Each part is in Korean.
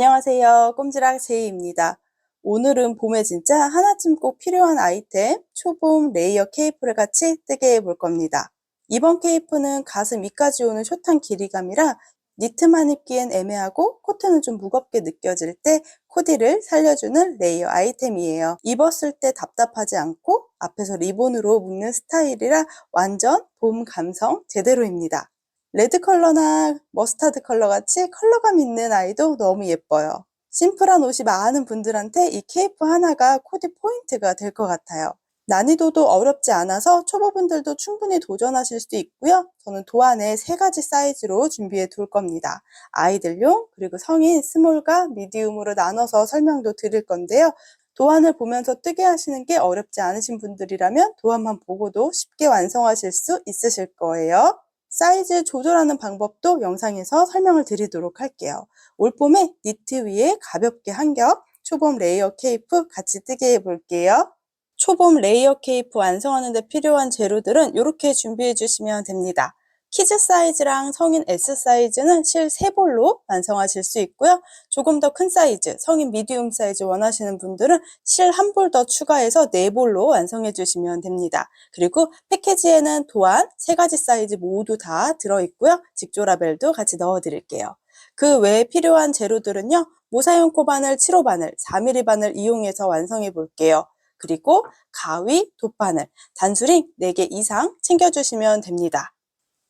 안녕하세요. 꼼지락 제이입니다. 오늘은 봄에 진짜 하나쯤 꼭 필요한 아이템, 초봄 레이어 케이프를 같이 뜨게 해볼 겁니다. 이번 케이프는 가슴 위까지 오는 숏한 길이감이라 니트만 입기엔 애매하고 코트는 좀 무겁게 느껴질 때 코디를 살려주는 레이어 아이템이에요. 입었을 때 답답하지 않고 앞에서 리본으로 묶는 스타일이라 완전 봄 감성 제대로입니다. 레드 컬러나 머스타드 컬러 같이 컬러감 있는 아이도 너무 예뻐요. 심플한 옷이 많은 분들한테 이 케이프 하나가 코디 포인트가 될 것 같아요. 난이도도 어렵지 않아서 초보분들도 충분히 도전하실 수 있고요. 저는 도안에 3가지 사이즈로 준비해 둘 겁니다. 아이들용 그리고 성인 스몰과 미디움으로 나눠서 설명도 드릴 건데요. 도안을 보면서 뜨게 하시는 게 어렵지 않으신 분들이라면 도안만 보고도 쉽게 완성하실 수 있으실 거예요. 사이즈 조절하는 방법도 영상에서 설명을 드리도록 할게요. 올봄에 니트 위에 가볍게 한 겹 초봄 레이어 케이프 같이 뜨게 해볼게요. 초봄 레이어 케이프 완성하는 데 필요한 재료들은 이렇게 준비해 주시면 됩니다. 키즈 사이즈랑 성인 S 사이즈는 실 3볼로 완성하실 수 있고요. 조금 더 큰 사이즈, 성인 미디움 사이즈 원하시는 분들은 실 1볼 더 추가해서 4볼로 완성해 주시면 됩니다. 그리고 패키지에는 도안 3가지 사이즈 모두 다 들어있고요. 직조라벨도 같이 넣어 드릴게요. 그 외에 필요한 재료들은요. 모사용 코바늘 7호 바늘, 4mm 바늘 이용해서 완성해 볼게요. 그리고 가위, 돗바늘, 단수링 4개 이상 챙겨주시면 됩니다.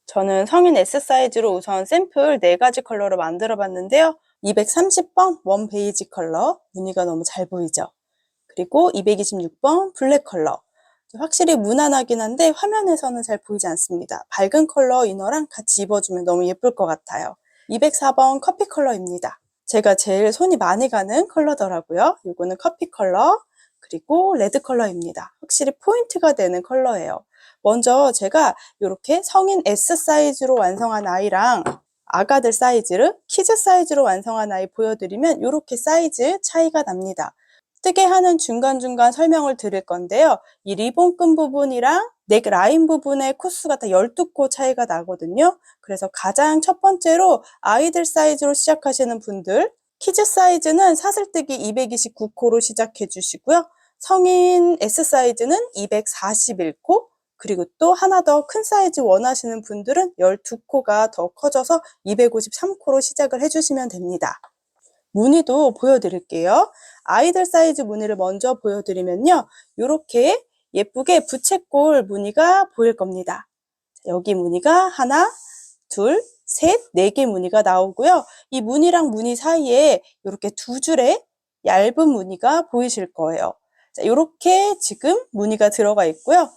저는 성인 S 사이즈로 우선 샘플 4가지 컬러로 만들어 봤는데요. 230번 원 베이지 컬러, 무늬가 너무 잘 보이죠? 그리고 226번 블랙 컬러. 확실히 무난하긴 한데 화면에서는 잘 보이지 않습니다. 밝은 컬러 이너랑 같이 입어주면 너무 예쁠 것 같아요. 204번 커피 컬러입니다. 제가 제일 손이 많이 가는 컬러더라고요. 이거는 커피 컬러. 그리고 레드 컬러입니다. 확실히 포인트가 되는 컬러예요. 먼저 제가 이렇게 성인 S 사이즈로 완성한 아이랑 아가들 사이즈를 키즈 사이즈로 완성한 아이 보여드리면 이렇게 사이즈 차이가 납니다. 뜨게 하는 중간중간 설명을 드릴 건데요. 이 리본 끈 부분이랑 넥 라인 부분의 코스가 다 12코 차이가 나거든요. 그래서 가장 첫 번째로 아이들 사이즈로 시작하시는 분들, 키즈 사이즈는 사슬뜨기 229코로 시작해 주시고요. 성인 S 사이즈는 241코, 그리고 또 하나 더 큰 사이즈 원하시는 분들은 12코가 더 커져서 253코로 시작을 해주시면 됩니다. 무늬도 보여드릴게요. 아이들 사이즈 무늬를 먼저 보여드리면요. 이렇게 예쁘게 부채꼴 무늬가 보일 겁니다. 여기 무늬가 하나, 둘, 셋, 4개 무늬가 나오고요. 이 무늬랑 무늬 사이에 이렇게 2줄의 얇은 무늬가 보이실 거예요. 자, 이렇게 지금 무늬가 들어가 있고요.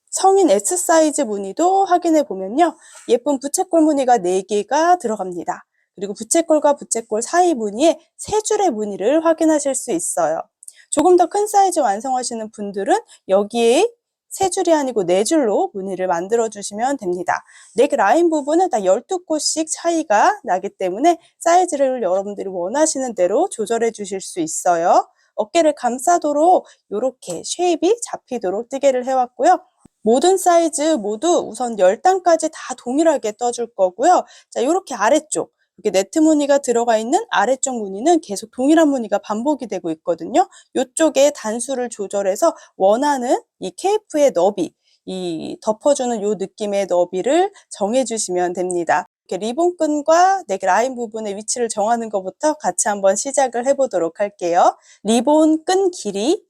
성인 S 사이즈 무늬도 확인해 보면요. 예쁜 부채꼴 무늬가 4개가 들어갑니다. 그리고 부채꼴과 부채꼴 사이 무늬에 3줄의 무늬를 확인하실 수 있어요. 조금 더 큰 사이즈 완성하시는 분들은 여기에 3줄이 아니고 4줄로 무늬를 만들어 주시면 됩니다. 넥 라인 부분은 다 12코씩 차이가 나기 때문에 사이즈를 여러분들이 원하시는 대로 조절해 주실 수 있어요. 어깨를 감싸도록 이렇게 쉐입이 잡히도록 뜨개를 해왔고요. 모든 사이즈 모두 우선 10단까지 다 동일하게 떠줄 거고요. 자, 이렇게 아래쪽, 이렇게 네트 무늬가 들어가 있는 아래쪽 무늬는 계속 동일한 무늬가 반복이 되고 있거든요. 이쪽에 단수를 조절해서 원하는 이 케이프의 너비, 이 덮어주는 이 느낌의 너비를 정해주시면 됩니다. 이렇게 리본끈과 넥 라인 부분의 위치를 정하는 것부터 같이 한번 시작을 해보도록 할게요. 리본 끈 길이,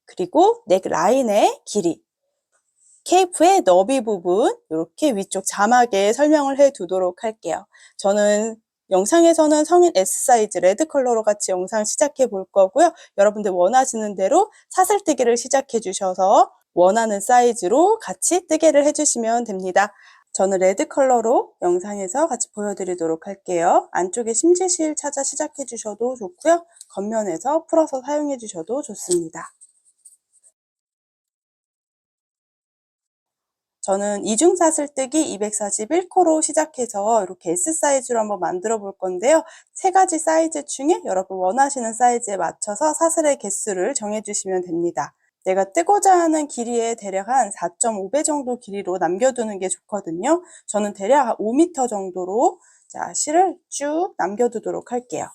그리고 넥 라인의 길이, 케이프의 너비 부분 이렇게 위쪽 자막에 설명을 해 두도록 할게요. 저는 영상에서는 성인 S 사이즈 레드 컬러로 같이 영상 시작해 볼 거고요. 여러분들 원하시는 대로 사슬뜨기를 시작해 주셔서 원하는 사이즈로 같이 뜨개를 해주시면 됩니다. 저는 레드 컬러로 영상에서 같이 보여드리도록 할게요. 안쪽에 심지실 찾아 시작해 주셔도 좋고요. 겉면에서 풀어서 사용해 주셔도 좋습니다. 저는 이중사슬뜨기 241코로 시작해서 이렇게 S 사이즈로 한번 만들어 볼 건데요. 3가지 사이즈 중에 여러분 원하시는 사이즈에 맞춰서 사슬의 개수를 정해주시면 됩니다. 내가 뜨고자 하는 길이에 대략 한 4.5배 정도 길이로 남겨두는 게 좋거든요. 저는 대략 5m 정도로 자, 실을 쭉 남겨두도록 할게요.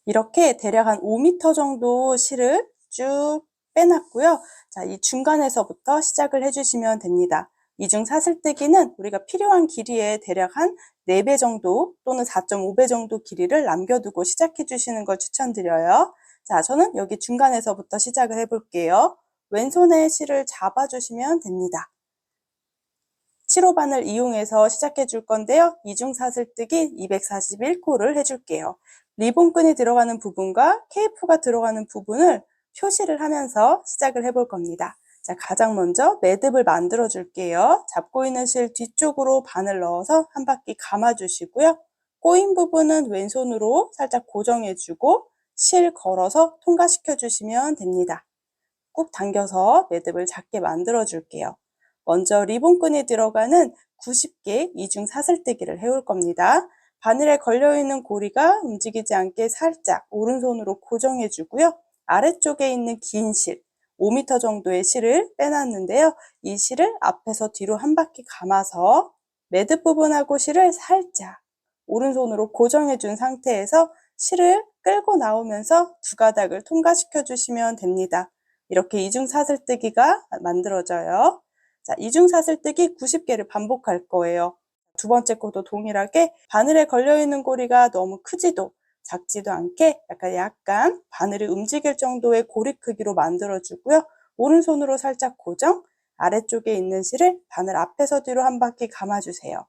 이렇게 대략 한 5m 정도 실을 쭉 빼놨고요. 자, 이 중간에서부터 시작을 해주시면 됩니다. 이중 사슬뜨기는 우리가 필요한 길이에 대략 한 4배 정도 또는 4.5배 정도 길이를 남겨두고 시작해 주시는 걸 추천드려요. 자, 저는 여기 중간에서부터 시작을 해볼게요. 왼손에 실을 잡아주시면 됩니다. 7호바늘 이용해서 시작해 줄 건데요. 이중 사슬뜨기 241코를 해줄게요. 리본끈이 들어가는 부분과 케이프가 들어가는 부분을 표시를 하면서 시작을 해볼 겁니다. 자, 가장 먼저 매듭을 만들어 줄게요. 잡고 있는 실 뒤쪽으로 바늘 넣어서 한 바퀴 감아 주시고요. 꼬인 부분은 왼손으로 살짝 고정해 주고 실 걸어서 통과시켜 주시면 됩니다. 꾹 당겨서 매듭을 작게 만들어 줄게요. 먼저 리본끈이 들어가는 90개 이중 사슬뜨기를 해올 겁니다. 바늘에 걸려있는 고리가 움직이지 않게 살짝 오른손으로 고정해 주고요. 아래쪽에 있는 긴 실, 5m 정도의 실을 빼놨는데요. 이 실을 앞에서 뒤로 한 바퀴 감아서 매듭 부분하고 실을 살짝 오른손으로 고정해 준 상태에서 실을 끌고 나오면서 두 가닥을 통과시켜 주시면 됩니다. 이렇게 이중 사슬뜨기가 만들어져요. 자, 이중 사슬뜨기 90개를 반복할 거예요. 두 번째 것도 동일하게 바늘에 걸려있는 고리가 너무 크지도 작지도 않게 약간 바늘이 움직일 정도의 고리 크기로 만들어주고요. 오른손으로 살짝 고정, 아래쪽에 있는 실을 바늘 앞에서 뒤로 한 바퀴 감아주세요.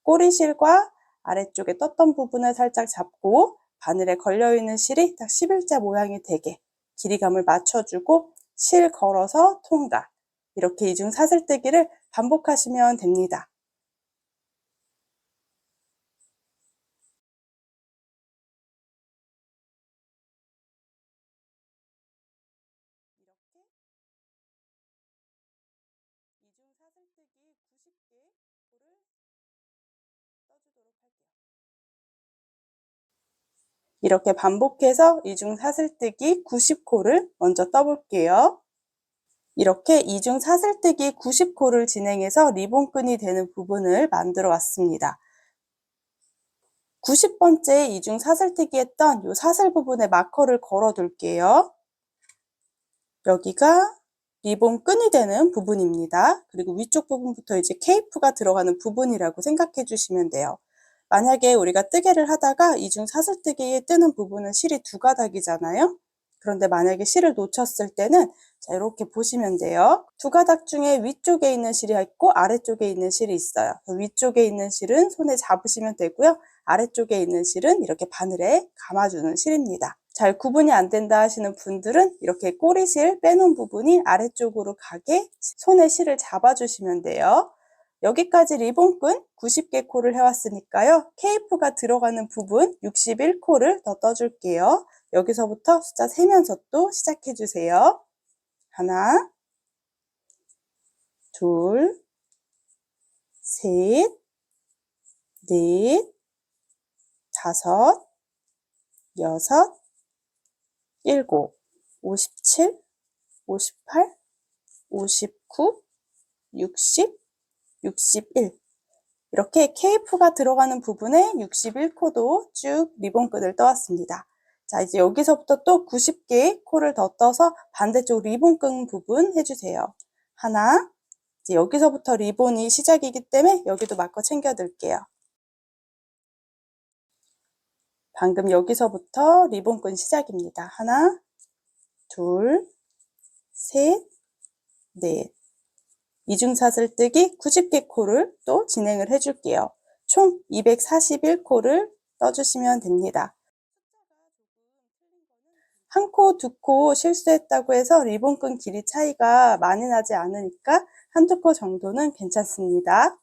꼬리실과 아래쪽에 떴던 부분을 살짝 잡고 바늘에 걸려있는 실이 딱 11자 모양이 되게 길이감을 맞춰주고 실 걸어서 통과. 이렇게 이중 사슬뜨기를 반복하시면 됩니다. 이렇게 이중 사슬뜨기 90개를 떠주도록 할게요. 이렇게 반복해서 이중 사슬뜨기 90코를 먼저 떠볼게요. 이렇게 이중 사슬뜨기 90코를 진행해서 리본끈이 되는 부분을 만들어 왔습니다. 90번째 이중 사슬뜨기 했던 이 사슬 부분에 마커를 걸어 둘게요. 여기가 리본끈이 되는 부분입니다. 그리고 위쪽 부분부터 이제 케이프가 들어가는 부분이라고 생각해 주시면 돼요. 만약에 우리가 뜨개를 하다가 이중 사슬뜨기에 뜨는 부분은 실이 두 가닥이잖아요. 그런데 만약에 실을 놓쳤을 때는 자, 이렇게 보시면 돼요. 두 가닥 중에 위쪽에 있는 실이 있고 아래쪽에 있는 실이 있어요. 위쪽에 있는 실은 손에 잡으시면 되고요. 아래쪽에 있는 실은 이렇게 바늘에 감아주는 실입니다. 잘 구분이 안 된다 하시는 분들은 이렇게 꼬리실 빼놓은 부분이 아래쪽으로 가게 손에 실을 잡아주시면 돼요. 여기까지 리본끈 90개 코를 해왔으니까요. 케이프가 들어가는 부분 61코를 더 떠줄게요. 여기서부터 숫자 세면서 또 시작해주세요. 하나, 둘, 셋, 넷, 다섯, 여섯, 일곱, 57, 58, 59, 60, 61 이렇게 케이프가 들어가는 부분에 61코도 쭉 리본끈을 떠왔습니다. 자, 이제 여기서부터 또 90개의 코를 더 떠서 반대쪽 리본끈 부분 해주세요. 하나, 이제 여기서부터 리본이 시작이기 때문에 여기도 마커 챙겨둘게요. 방금 여기서부터 리본끈 시작입니다. 하나, 둘, 셋, 넷. 이중 사슬뜨기 90개 코를 또 진행을 해줄게요. 총 241코를 떠주시면 됩니다. 한 코, 두 코 실수했다고 해서 리본끈 길이 차이가 많이 나지 않으니까 한두 코 정도는 괜찮습니다.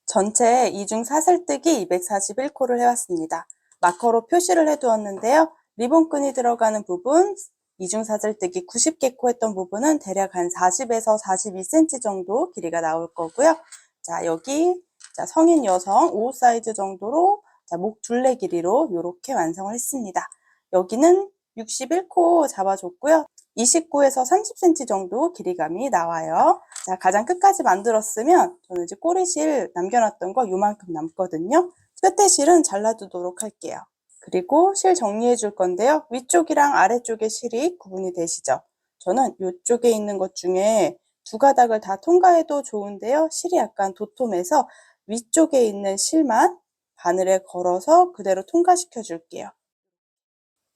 전체 이중 사슬뜨기 241코를 해왔습니다. 마커로 표시를 해두었는데요. 리본끈이 들어가는 부분, 이중 사슬뜨기 90개 코 했던 부분은 대략 한 40에서 42cm 정도 길이가 나올 거고요. 자, 여기 성인 여성 5 사이즈 정도로 목 둘레 길이로 이렇게 완성을 했습니다. 여기는 61코 잡아줬고요. 29에서 30cm 정도 길이감이 나와요. 자, 가장 끝까지 만들었으면 저는 이제 꼬리실 남겨놨던 거 요만큼 남거든요. 끝에 실은 잘라두도록 할게요. 그리고 실 정리해 줄 건데요. 위쪽이랑 아래쪽의 실이 구분이 되시죠? 저는 이쪽에 있는 것 중에 두 가닥을 다 통과해도 좋은데요. 실이 약간 도톰해서 위쪽에 있는 실만 바늘에 걸어서 그대로 통과시켜 줄게요.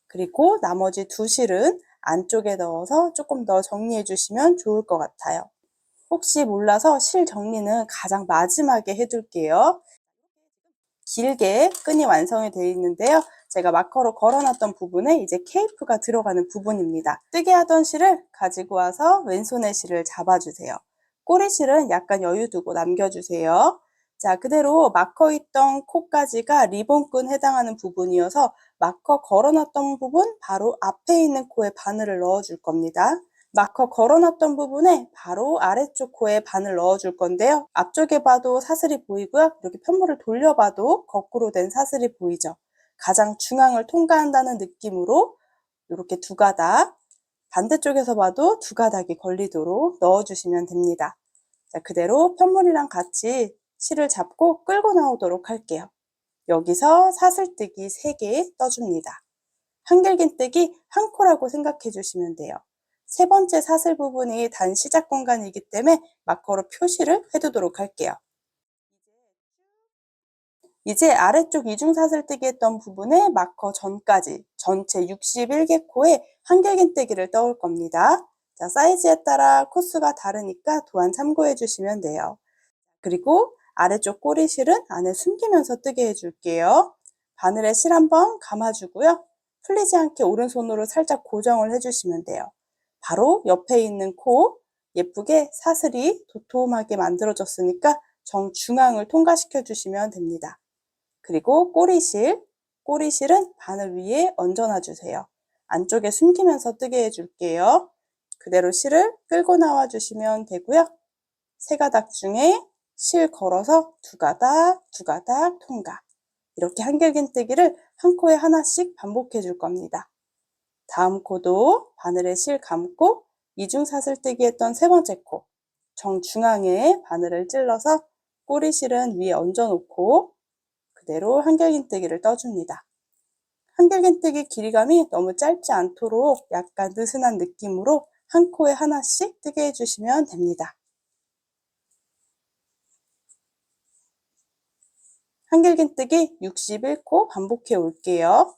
그리고 나머지 두 실은 안쪽에 넣어서 조금 더 정리해 주시면 좋을 것 같아요. 혹시 몰라서 실 정리는 가장 마지막에 해둘게요. 길게 끈이 완성이 되어 있는데요. 제가 마커로 걸어놨던 부분에 이제 케이프가 들어가는 부분입니다. 뜨게 하던 실을 가지고 와서 왼손의 실을 잡아주세요. 꼬리 실은 약간 여유 두고 남겨주세요. 자, 그대로 마커 있던 코까지가 리본끈 해당하는 부분이어서 마커 걸어놨던 부분 바로 앞에 있는 코에 바늘을 넣어줄 겁니다. 마커 걸어놨던 부분에 바로 아래쪽 코에 바늘 넣어줄 건데요. 앞쪽에 봐도 사슬이 보이고요. 이렇게 편물을 돌려봐도 거꾸로 된 사슬이 보이죠. 가장 중앙을 통과한다는 느낌으로 이렇게 두 가닥, 반대쪽에서 봐도 두 가닥이 걸리도록 넣어주시면 됩니다. 자, 그대로 편물이랑 같이 실을 잡고 끌고 나오도록 할게요. 여기서 사슬뜨기 3개 떠줍니다. 한길긴뜨기 한 코라고 생각해 주시면 돼요. 세 번째 사슬 부분이 단 시작 공간이기 때문에 마커로 표시를 해두도록 할게요. 이제 아래쪽 이중사슬뜨기 했던 부분에 마커 전까지 전체 61개 코에 한길긴뜨기를 떠올 겁니다. 자, 사이즈에 따라 코스가 다르니까 또한 참고해 주시면 돼요. 그리고 아래쪽 꼬리실은 안에 숨기면서 뜨게 해줄게요. 바늘에 실 한번 감아주고요. 풀리지 않게 오른손으로 살짝 고정을 해주시면 돼요. 바로 옆에 있는 코 예쁘게 사슬이 도톰하게 만들어졌으니까 정중앙을 통과시켜 주시면 됩니다. 그리고 꼬리실은 바늘 위에 얹어놔 주세요. 안쪽에 숨기면서 뜨게 해줄게요. 그대로 실을 끌고 나와 주시면 되고요. 세 가닥 중에 실 걸어서 두 가닥 통과. 이렇게 한길긴뜨기를 한 코에 하나씩 반복해 줄 겁니다. 다음 코도 바늘에 실 감고 이중사슬뜨기 했던 세 번째 코 정중앙에 바늘을 찔러서 꼬리실은 위에 얹어 놓고 그대로 한길긴뜨기를 떠줍니다. 한길긴뜨기 길이감이 너무 짧지 않도록 약간 느슨한 느낌으로 한 코에 하나씩 뜨게 해주시면 됩니다. 한길긴뜨기 61코 반복해 올게요.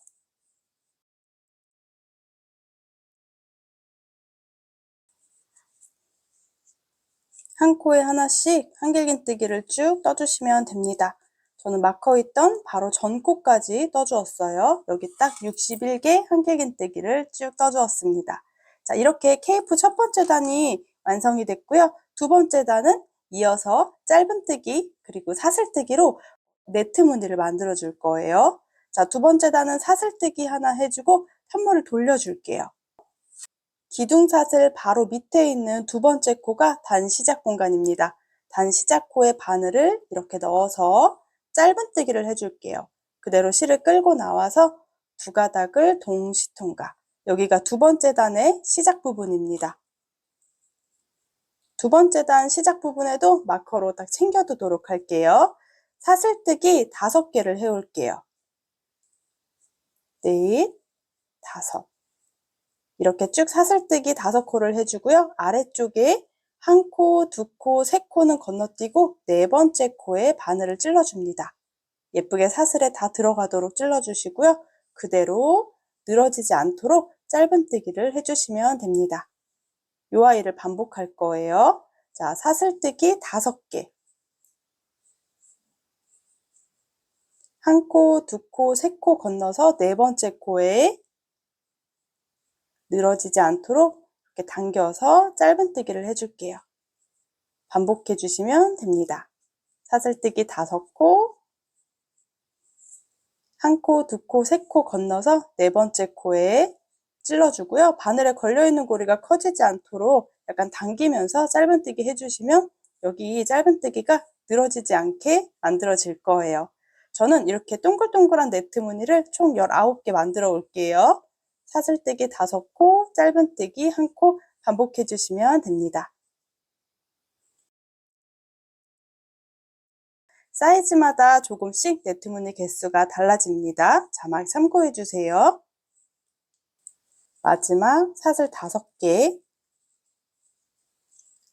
한 코에 하나씩 한길긴뜨기를 쭉 떠주시면 됩니다. 저는 마커 있던 바로 전 코까지 떠주었어요. 여기 딱 61개 한길긴뜨기를 쭉 떠주었습니다. 자, 이렇게 케이프 첫 번째 단이 완성이 됐고요. 두 번째 단은 이어서 짧은뜨기 그리고 사슬뜨기로 네트 무늬를 만들어 줄 거예요. 자, 두 번째 단은 사슬뜨기 하나 해주고 편물을 돌려줄게요. 기둥사슬 바로 밑에 있는 두 번째 코가 단 시작 공간입니다. 단 시작 코에 바늘을 이렇게 넣어서 짧은뜨기를 해줄게요. 그대로 실을 끌고 나와서 두 가닥을 동시 통과. 여기가 두 번째 단의 시작 부분입니다. 두 번째 단 시작 부분에도 마커로 딱 챙겨두도록 할게요. 사슬뜨기 5개를 해올게요. 넷, 다섯. 이렇게 쭉 사슬뜨기 5코를 해주고요. 아래쪽에 한 코, 두 코, 세 코는 건너뛰고 네 번째 코에 바늘을 찔러줍니다. 예쁘게 사슬에 다 들어가도록 찔러주시고요. 그대로 늘어지지 않도록 짧은뜨기를 해주시면 됩니다. 이 아이를 반복할 거예요. 자, 사슬뜨기 5개. 한 코, 두 코, 세 코 건너서 네 번째 코에 늘어지지 않도록 이렇게 당겨서 짧은뜨기를 해줄게요. 반복해 주시면 됩니다. 사슬뜨기 5코, 한 코, 두 코, 세 코 건너서 네 번째 코에 찔러주고요. 바늘에 걸려있는 고리가 커지지 않도록 약간 당기면서 짧은뜨기 해주시면 여기 짧은뜨기가 늘어지지 않게 만들어질 거예요. 저는 이렇게 동글동글한 네트 무늬를 총 19개 만들어 올게요. 사슬뜨기 5코, 짧은뜨기 1코 반복해 주시면 됩니다. 사이즈마다 조금씩 네트무늬 개수가 달라집니다. 자막 참고해 주세요. 마지막 사슬 5개,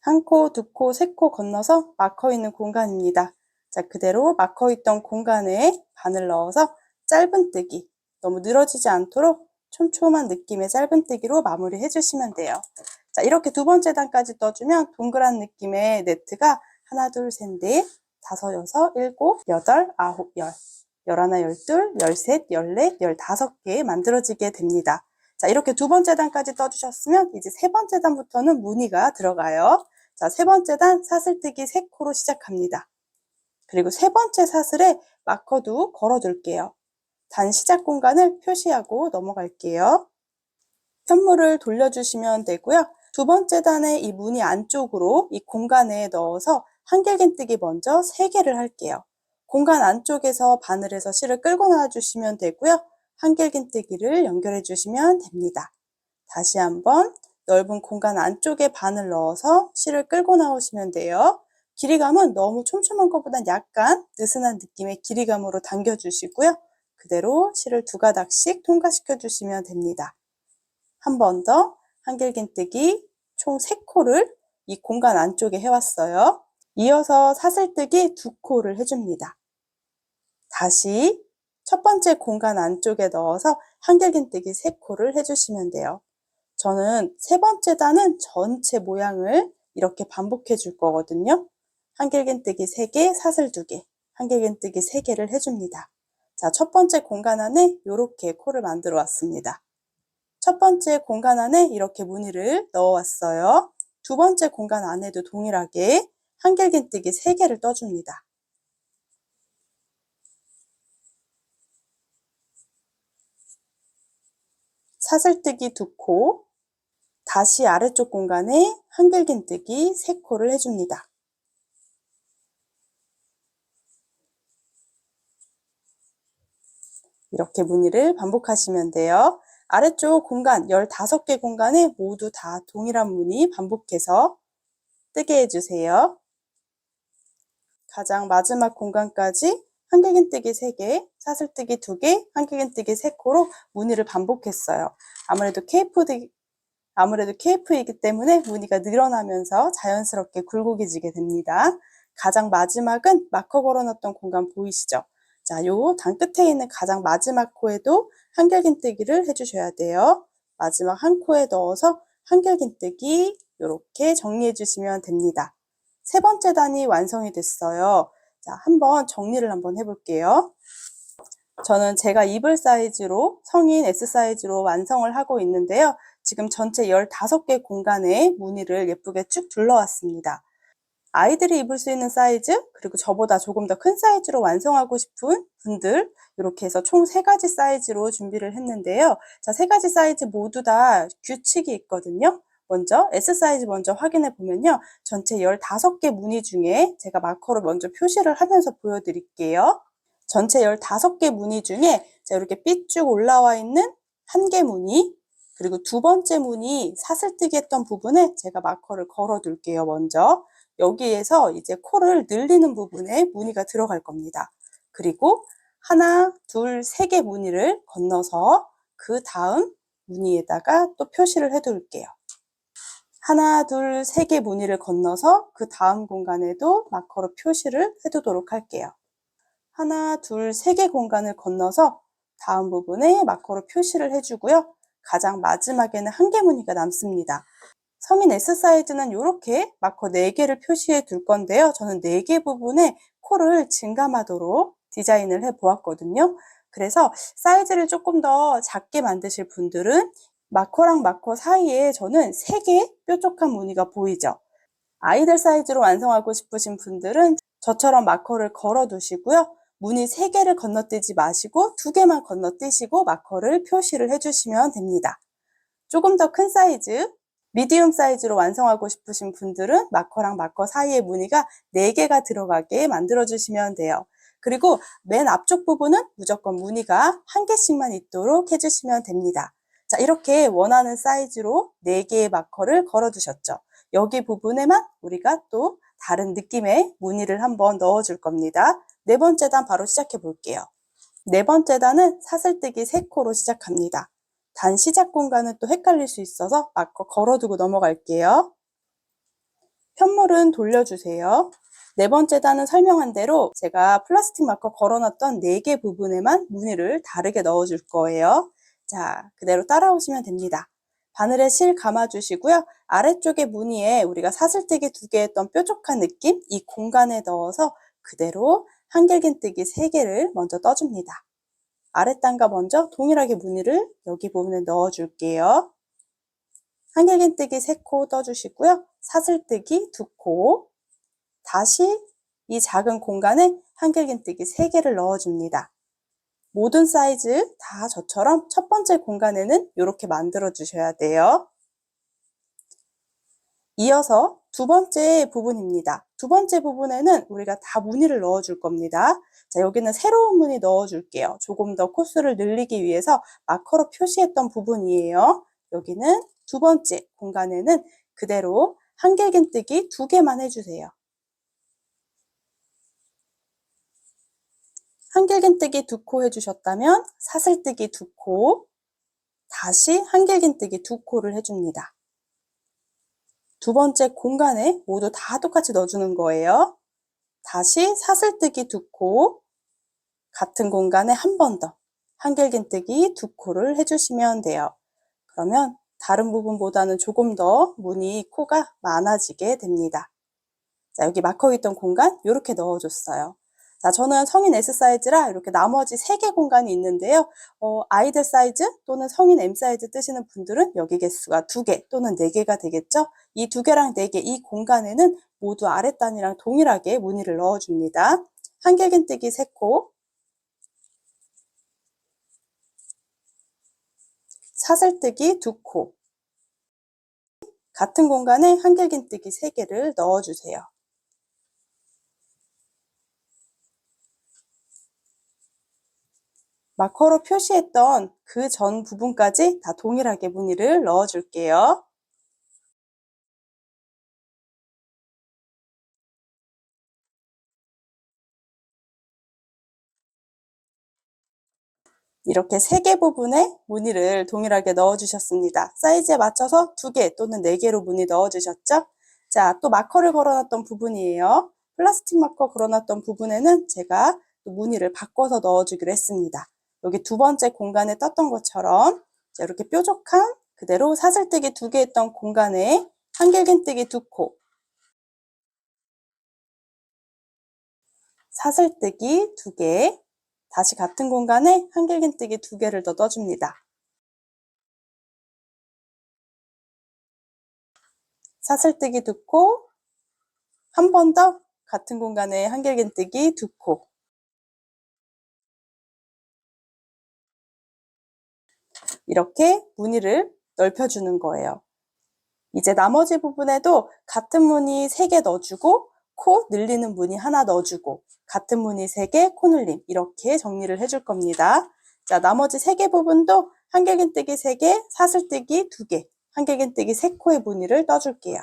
1코, 2코, 3코 건너서 마커 있는 공간입니다. 자, 그대로 마커 있던 공간에 바늘 넣어서 짧은뜨기, 너무 늘어지지 않도록 촘촘한 느낌의 짧은뜨기로 마무리 해주시면 돼요. 자, 이렇게 2번째 단까지 떠주면 동그란 느낌의 네트가 하나, 둘, 셋, 넷, 다섯, 여섯, 일곱, 여덟, 아홉, 열, 열하나, 열둘, 열셋, 열넷, 15개 만들어지게 됩니다. 자, 이렇게 2번째 단까지 떠주셨으면 이제 3번째 단부터는 무늬가 들어가요. 자, 3번째 단 사슬뜨기 3코로 시작합니다. 그리고 3번째 사슬에 마커도 걸어둘게요. 단 시작 공간을 표시하고 넘어갈게요. 편물을 돌려주시면 되고요. 2번째 단의 이 무늬 안쪽으로 이 공간에 넣어서 한길긴뜨기 먼저 3개를 할게요. 공간 안쪽에서 바늘에서 실을 끌고 나와주시면 되고요. 한길긴뜨기를 연결해 주시면 됩니다. 다시 한번 넓은 공간 안쪽에 바늘 넣어서 실을 끌고 나오시면 돼요. 길이감은 너무 촘촘한 것보단 약간 느슨한 느낌의 길이감으로 당겨주시고요. 그대로 실을 2가닥씩 통과시켜 주시면 됩니다. 한 번 더 한길긴뜨기 총 3코를 이 공간 안쪽에 해왔어요. 이어서 사슬뜨기 2코를 해줍니다. 다시 첫 번째 공간 안쪽에 넣어서 한길긴뜨기 3코를 해주시면 돼요. 저는 3번째 단은 전체 모양을 이렇게 반복해 줄 거거든요. 한길긴뜨기 3개, 사슬 2개, 한길긴뜨기 3개를 해줍니다. 자, 첫 번째 공간 안에 이렇게 코를 만들어 왔습니다. 첫 번째 공간 안에 이렇게 무늬를 넣어 왔어요. 2번째 공간 안에도 동일하게 한길긴뜨기 3개를 떠줍니다. 사슬뜨기 2코, 다시 아래쪽 공간에 한길긴뜨기 3코를 해줍니다. 이렇게 무늬를 반복하시면 돼요. 아래쪽 공간 15개 공간에 모두 다 동일한 무늬 반복해서 뜨게 해주세요. 가장 마지막 공간까지 한길긴뜨기 3개, 사슬뜨기 2개, 한길긴뜨기 3코로 무늬를 반복했어요. 아무래도 케이프이기 때문에 무늬가 늘어나면서 자연스럽게 굴곡해지게 됩니다. 가장 마지막은 마커 걸어놨던 공간 보이시죠? 자, 요 단 끝에 있는 가장 마지막 코에도 한길긴뜨기를 해주셔야 돼요. 마지막 한 코에 넣어서 한길긴뜨기 이렇게 정리해 주시면 됩니다. 3번째 단이 완성이 됐어요. 자, 한번 정리를 한번 해볼게요. 저는 제가 입을 사이즈로 성인 S 사이즈로 완성을 하고 있는데요. 지금 전체 15개 공간에 무늬를 예쁘게 쭉 둘러왔습니다. 아이들이 입을 수 있는 사이즈, 그리고 저보다 조금 더 큰 사이즈로 완성하고 싶은 분들, 이렇게 해서 총 3가지 사이즈로 준비를 했는데요. 자, 3가지 사이즈 모두 다 규칙이 있거든요. 먼저 S 사이즈 먼저 확인해 보면요. 전체 15개 무늬 중에 제가 마커로 먼저 표시를 하면서 보여드릴게요. 전체 15개 무늬 중에 자, 이렇게 삐쭉 올라와 있는 1개 무늬, 그리고 2번째 무늬 사슬뜨기 했던 부분에 제가 마커를 걸어 둘게요. 먼저 여기에서 이제 코를 늘리는 부분에 무늬가 들어갈 겁니다. 그리고 하나, 둘, 3개 무늬를 건너서 그 다음 무늬에다가 또 표시를 해 둘게요. 하나, 둘, 3개 무늬를 건너서 그 다음 공간에도 마커로 표시를 해 두도록 할게요. 하나, 둘, 3개 공간을 건너서 다음 부분에 마커로 표시를 해주고요. 가장 마지막에는 1개 무늬가 남습니다. 성인 S 사이즈는 이렇게 마커 4개를 표시해 둘 건데요. 저는 4개 부분에 코를 증감하도록 디자인을 해 보았거든요. 그래서 사이즈를 조금 더 작게 만드실 분들은 마커랑 마커 사이에 저는 3개 뾰족한 무늬가 보이죠. 아이들 사이즈로 완성하고 싶으신 분들은 저처럼 마커를 걸어 두시고요. 무늬 3개를 건너뛰지 마시고 2개만 건너뛰시고 마커를 표시를 해주시면 됩니다. 조금 더 큰 사이즈, 미디움 사이즈로 완성하고 싶으신 분들은 마커랑 마커 사이에 무늬가 4개가 들어가게 만들어주시면 돼요. 그리고 맨 앞쪽 부분은 무조건 무늬가 1개씩만 있도록 해주시면 됩니다. 자, 이렇게 원하는 사이즈로 4개의 마커를 걸어 두셨죠. 여기 부분에만 우리가 또 다른 느낌의 무늬를 한번 넣어 줄 겁니다. 네 번째 단 바로 시작해 볼게요. 네 번째 단은 사슬뜨기 3코로 시작합니다. 단 시작 공간은 또 헷갈릴 수 있어서 마커 걸어두고 넘어갈게요. 편물은 돌려주세요. 네 번째 단은 설명한 대로 제가 플라스틱 마커 걸어놨던 4개 부분에만 무늬를 다르게 넣어줄 거예요. 자, 그대로 따라오시면 됩니다. 바늘에 실 감아주시고요. 아래쪽에 무늬에 우리가 사슬뜨기 2개 했던 뾰족한 느낌, 이 공간에 넣어서 그대로 한길긴뜨기 3개를 먼저 떠줍니다. 아랫단과 먼저 동일하게 무늬를 여기 부분에 넣어줄게요. 한길긴뜨기 3코 떠주시고요. 사슬뜨기 2코, 다시 이 작은 공간에 한길긴뜨기 3개를 넣어줍니다. 모든 사이즈 다 저처럼 첫 번째 공간에는 이렇게 만들어 주셔야 돼요. 이어서 두 번째 부분입니다. 두 번째 부분에는 우리가 다 무늬를 넣어 줄 겁니다. 자, 여기는 새로운 무늬 넣어 줄게요. 조금 더 코스를 늘리기 위해서 마커로 표시했던 부분이에요. 여기는 두 번째 공간에는 그대로 한길긴뜨기 2개만 해주세요. 한길긴뜨기 2코 해주셨다면 사슬뜨기 2코, 다시 한길긴뜨기 2코를 해줍니다. 두 번째 공간에 모두 다 똑같이 넣어주는 거예요. 다시 사슬뜨기 2코, 같은 공간에 한 번 더 한길긴뜨기 2코를 해주시면 돼요. 그러면 다른 부분보다는 조금 더 무늬 코가 많아지게 됩니다. 자, 여기 마커 있던 공간 이렇게 넣어줬어요. 자, 저는 성인 S 사이즈라 이렇게 나머지 3개 공간이 있는데요. 아이들 사이즈 또는 성인 M 사이즈 뜨시는 분들은 여기 개수가 2개 또는 4개가 되겠죠. 이 2개랑 4개 이 공간에는 모두 아랫단이랑 동일하게 무늬를 넣어줍니다. 한길긴뜨기 3코, 사슬뜨기 2코, 같은 공간에 한길긴뜨기 3개를 넣어주세요. 마커로 표시했던 그 전 부분까지 다 동일하게 무늬를 넣어줄게요. 이렇게 3개 부분에 무늬를 동일하게 넣어주셨습니다. 사이즈에 맞춰서 2개 또는 4개로 무늬 넣어주셨죠? 자, 또 마커를 걸어놨던 부분이에요. 플라스틱 마커 걸어놨던 부분에는 제가 또 무늬를 바꿔서 넣어주기로 했습니다. 여기 두 번째 공간에 떴던 것처럼 이렇게 뾰족한 그대로 사슬뜨기 2개 했던 공간에 한길긴뜨기 2코, 사슬뜨기 2개, 다시 같은 공간에 한길긴뜨기 2개를 더 떠줍니다. 사슬뜨기 2코, 한 번 더 같은 공간에 한길긴뜨기 2코, 이렇게 무늬를 넓혀주는 거예요. 이제 나머지 부분에도 같은 무늬 3개 넣어주고 코 늘리는 무늬 하나 넣어주고 같은 무늬 3개, 코 늘림 이렇게 정리를 해줄 겁니다. 자, 나머지 3개 부분도 한길긴뜨기 3개, 사슬뜨기 2개, 한길긴뜨기 3코의 무늬를 떠줄게요.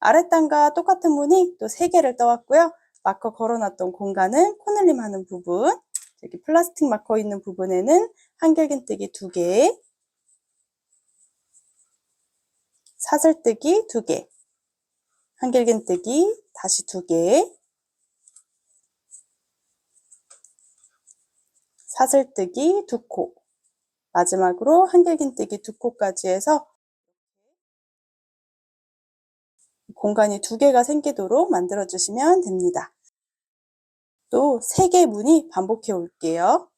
아랫단과 똑같은 무늬 또 3개를 떠왔고요. 마커 걸어놨던 공간은 코늘림 하는 부분, 여기 플라스틱 마커 있는 부분에는 한길긴뜨기 2개, 사슬뜨기 2개, 한길긴뜨기 다시 2개, 사슬뜨기 2코, 마지막으로 한길긴뜨기 2코까지 해서 공간이 2개가 생기도록 만들어 주시면 됩니다. 또 3개 무늬 반복해 올게요.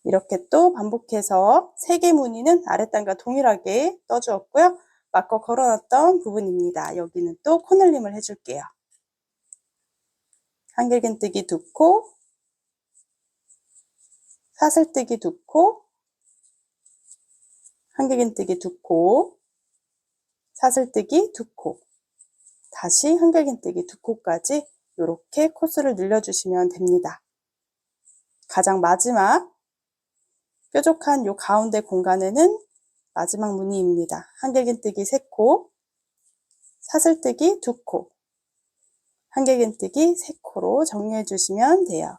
이렇게 또 반복해서 3개 무늬는 아랫단과 동일하게 떠주었고요. 마커 걸어놨던 부분입니다. 여기는 또 코늘림을 해줄게요. 한길긴뜨기 2코, 사슬뜨기 2코, 한길긴뜨기 2코, 사슬뜨기 2코, 다시 한길긴뜨기 2코까지 이렇게 코스를 늘려주시면 됩니다. 가장 마지막 뾰족한 요 가운데 공간에는 마지막 무늬입니다. 한길긴뜨기 3코, 사슬뜨기 2코, 한길긴뜨기 3코로 정리해 주시면 돼요.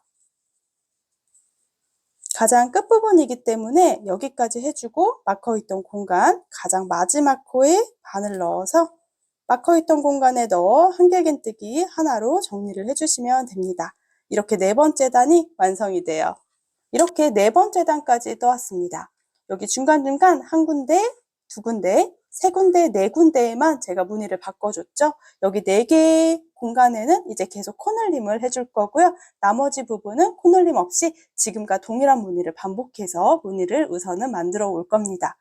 가장 끝부분이기 때문에 여기까지 해주고 막혀있던 공간, 가장 마지막 코에 바늘 넣어서 막혀있던 공간에 넣어 한길긴뜨기 하나로 정리를 해주시면 됩니다. 이렇게 4번째 단이 완성이 돼요. 이렇게 4번째 단까지 떠왔습니다. 여기 중간중간 한 군데, 2군데, 3군데, 4군데에만 제가 무늬를 바꿔줬죠. 여기 4개의 공간에는 이제 계속 코늘림을 해줄 거고요. 나머지 부분은 코늘림 없이 지금과 동일한 무늬를 반복해서 무늬를 우선은 만들어 올 겁니다.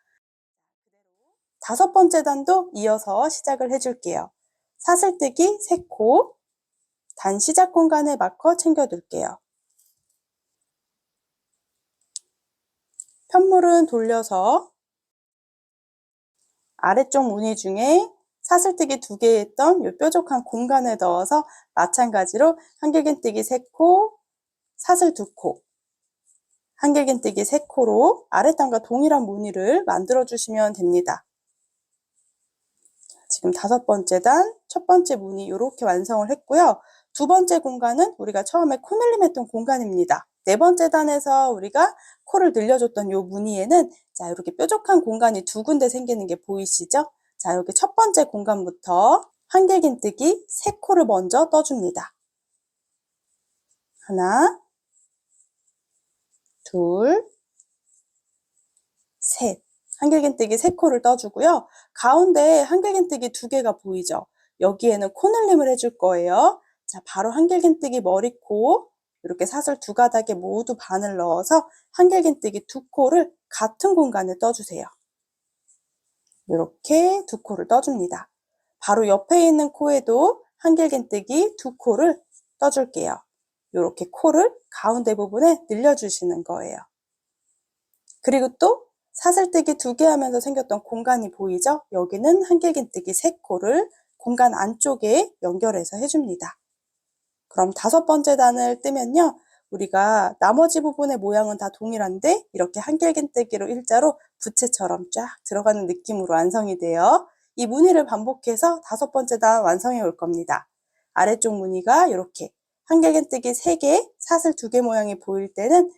5번째 단도 이어서 시작을 해줄게요. 사슬뜨기 3코, 단 시작 공간에 마커 챙겨둘게요. 편물은 돌려서 아래쪽 무늬 중에 사슬뜨기 2개 했던 이 뾰족한 공간에 넣어서 마찬가지로 한길긴뜨기 3코, 사슬 2코, 한길긴뜨기 3코로 아랫단과 동일한 무늬를 만들어 주시면 됩니다. 지금 5번째 단, 첫 번째 무늬 이렇게 완성을 했고요. 2번째 공간은 우리가 처음에 코늘림 했던 공간입니다. 4번째 단에서 우리가 코를 늘려줬던 이 무늬에는 자, 이렇게 뾰족한 공간이 2군데 생기는 게 보이시죠? 자, 여기 첫 번째 공간부터 한길긴뜨기 3코를 먼저 떠줍니다. 하나, 둘, 셋. 한길긴뜨기 3코를 떠주고요. 가운데에 한길긴뜨기 2개가 보이죠? 여기에는 코늘림을 해줄 거예요. 자, 바로 한길긴뜨기 머리코, 이렇게 사슬 2가닥에 모두 바늘 넣어서 한길긴뜨기 2코를 같은 공간에 떠주세요. 이렇게 2코를 떠줍니다. 바로 옆에 있는 코에도 한길긴뜨기 2코를 떠줄게요. 이렇게 코를 가운데 부분에 늘려주시는 거예요. 그리고 또 사슬뜨기 2개 하면서 생겼던 공간이 보이죠? 여기는 한길긴뜨기 3코를 공간 안쪽에 연결해서 해줍니다. 그럼 5번째 단을 뜨면요. 우리가 나머지 부분의 모양은 다 동일한데 이렇게 한길긴뜨기로 일자로 부채처럼 쫙 들어가는 느낌으로 완성이 돼요. 이 무늬를 반복해서 5번째 단 완성해 올 겁니다. 아래쪽 무늬가 이렇게 한길긴뜨기 3개, 사슬 2개 모양이 보일 때는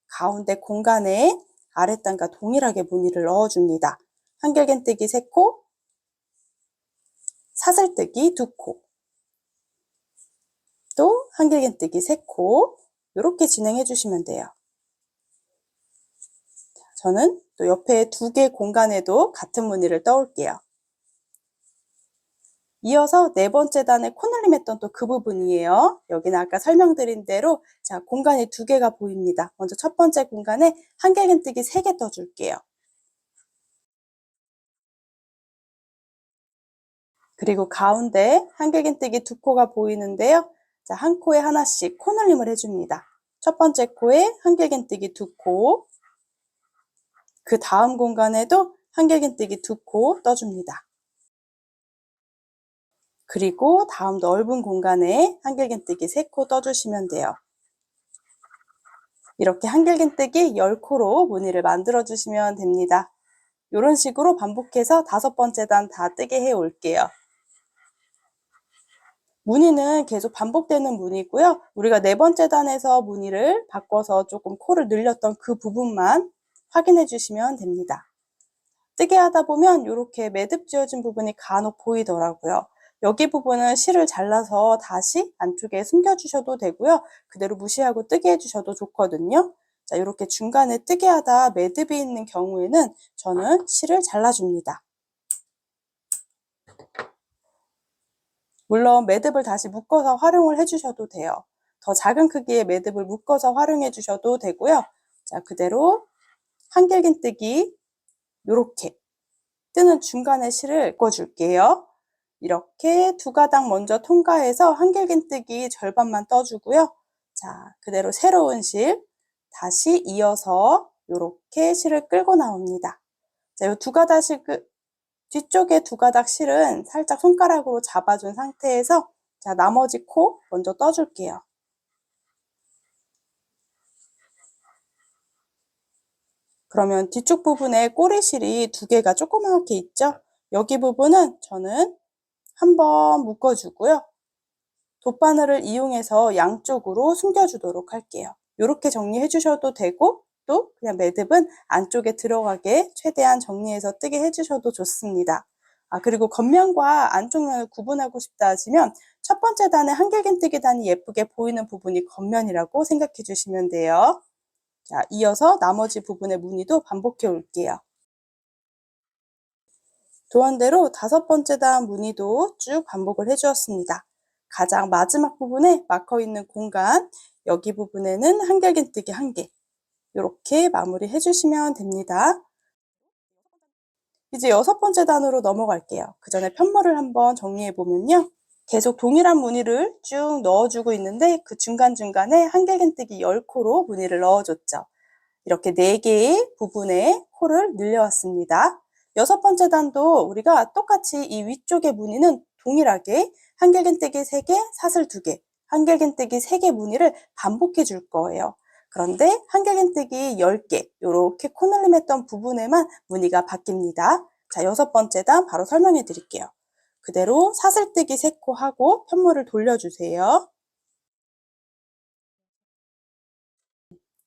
가운데 공간에 아랫단과 동일하게 무늬를 넣어줍니다. 한길긴뜨기 3코, 사슬뜨기 2코, 또 한길긴뜨기 3코 이렇게 진행해 주시면 돼요. 저는 또 옆에 2개 공간에도 같은 무늬를 떠올게요. 이어서 4번째 단에 코늘림 했던 또 그 부분이에요. 여기는 아까 설명드린 대로 자, 공간이 2개가 보입니다. 먼저 첫 번째 공간에 한길긴뜨기 3개 떠줄게요. 그리고 가운데 한길긴뜨기 2코가 보이는데요. 자, 한 코에 하나씩 코늘림을 해줍니다. 첫 번째 코에 한길긴뜨기 2코, 그 다음 공간에도 한길긴뜨기 2코 떠줍니다. 그리고 다음 넓은 공간에 한길긴뜨기 3코 떠주시면 돼요. 이렇게 한길긴뜨기 10코로 무늬를 만들어 주시면 됩니다. 이런 식으로 반복해서 5번째 단 다 뜨게 해 올게요. 무늬는 계속 반복되는 무늬고요. 우리가 4번째 단에서 무늬를 바꿔서 조금 코를 늘렸던 그 부분만 확인해 주시면 됩니다. 뜨게 하다 보면 이렇게 매듭 지어진 부분이 간혹 보이더라고요. 여기 부분은 실을 잘라서 다시 안쪽에 숨겨주셔도 되고요. 그대로 무시하고 뜨게 해주셔도 좋거든요. 자, 이렇게 중간에 뜨게 하다 매듭이 있는 경우에는 저는 실을 잘라줍니다. 물론 매듭을 다시 묶어서 활용을 해주셔도 돼요. 더 작은 크기의 매듭을 묶어서 활용해 주셔도 되고요. 자, 그대로 한길긴뜨기 이렇게 뜨는 중간에 실을 묶어줄게요. 이렇게 두 가닥 먼저 통과해서 한길긴뜨기 절반만 떠주고요. 자, 그대로 새로운 실 다시 이어서 이렇게 실을 끌고 나옵니다. 자, 이 두 가닥 실 뒤쪽에 두 가닥 실은 살짝 손가락으로 잡아준 상태에서 자, 나머지 코 먼저 떠줄게요. 그러면 뒤쪽 부분에 꼬리실이 두 개가 조그맣게 있죠? 여기 부분은 저는 한번 묶어주고요. 돗바늘을 이용해서 양쪽으로 숨겨주도록 할게요. 이렇게 정리해 주셔도 되고 또 그냥 매듭은 안쪽에 들어가게 최대한 정리해서 뜨게 해주셔도 좋습니다. 그리고 겉면과 안쪽 면을 구분하고 싶다 하시면 첫 번째 단의 한길긴뜨기 단이 예쁘게 보이는 부분이 겉면이라고 생각해 주시면 돼요. 자, 이어서 나머지 부분의 무늬도 반복해 올게요. 도안대로 다섯 번째 단 무늬도 쭉 반복을 해 주었습니다. 가장 마지막 부분에 막혀 있는 공간, 여기 부분에는 한길긴뜨기 1개 이렇게 마무리 해주시면 됩니다. 이제 여섯 번째 단으로 넘어갈게요. 그 전에 편머를 한번 정리해 보면요. 계속 동일한 무늬를 쭉 넣어주고 있는데 그 중간중간에 한길긴뜨기 10코로 무늬를 넣어줬죠. 이렇게 4개의 부분에 코를 늘려왔습니다. 여섯 번째 단도 우리가 똑같이 이 위쪽의 무늬는 동일하게 한길긴뜨기 3개, 사슬 2개, 한길긴뜨기 3개 무늬를 반복해 줄 거예요. 그런데 한길긴뜨기 10개, 이렇게 코늘림했던 부분에만 무늬가 바뀝니다. 자, 여섯 번째 단 바로 설명해 드릴게요. 그대로 사슬뜨기 3코 하고 편물을 돌려주세요.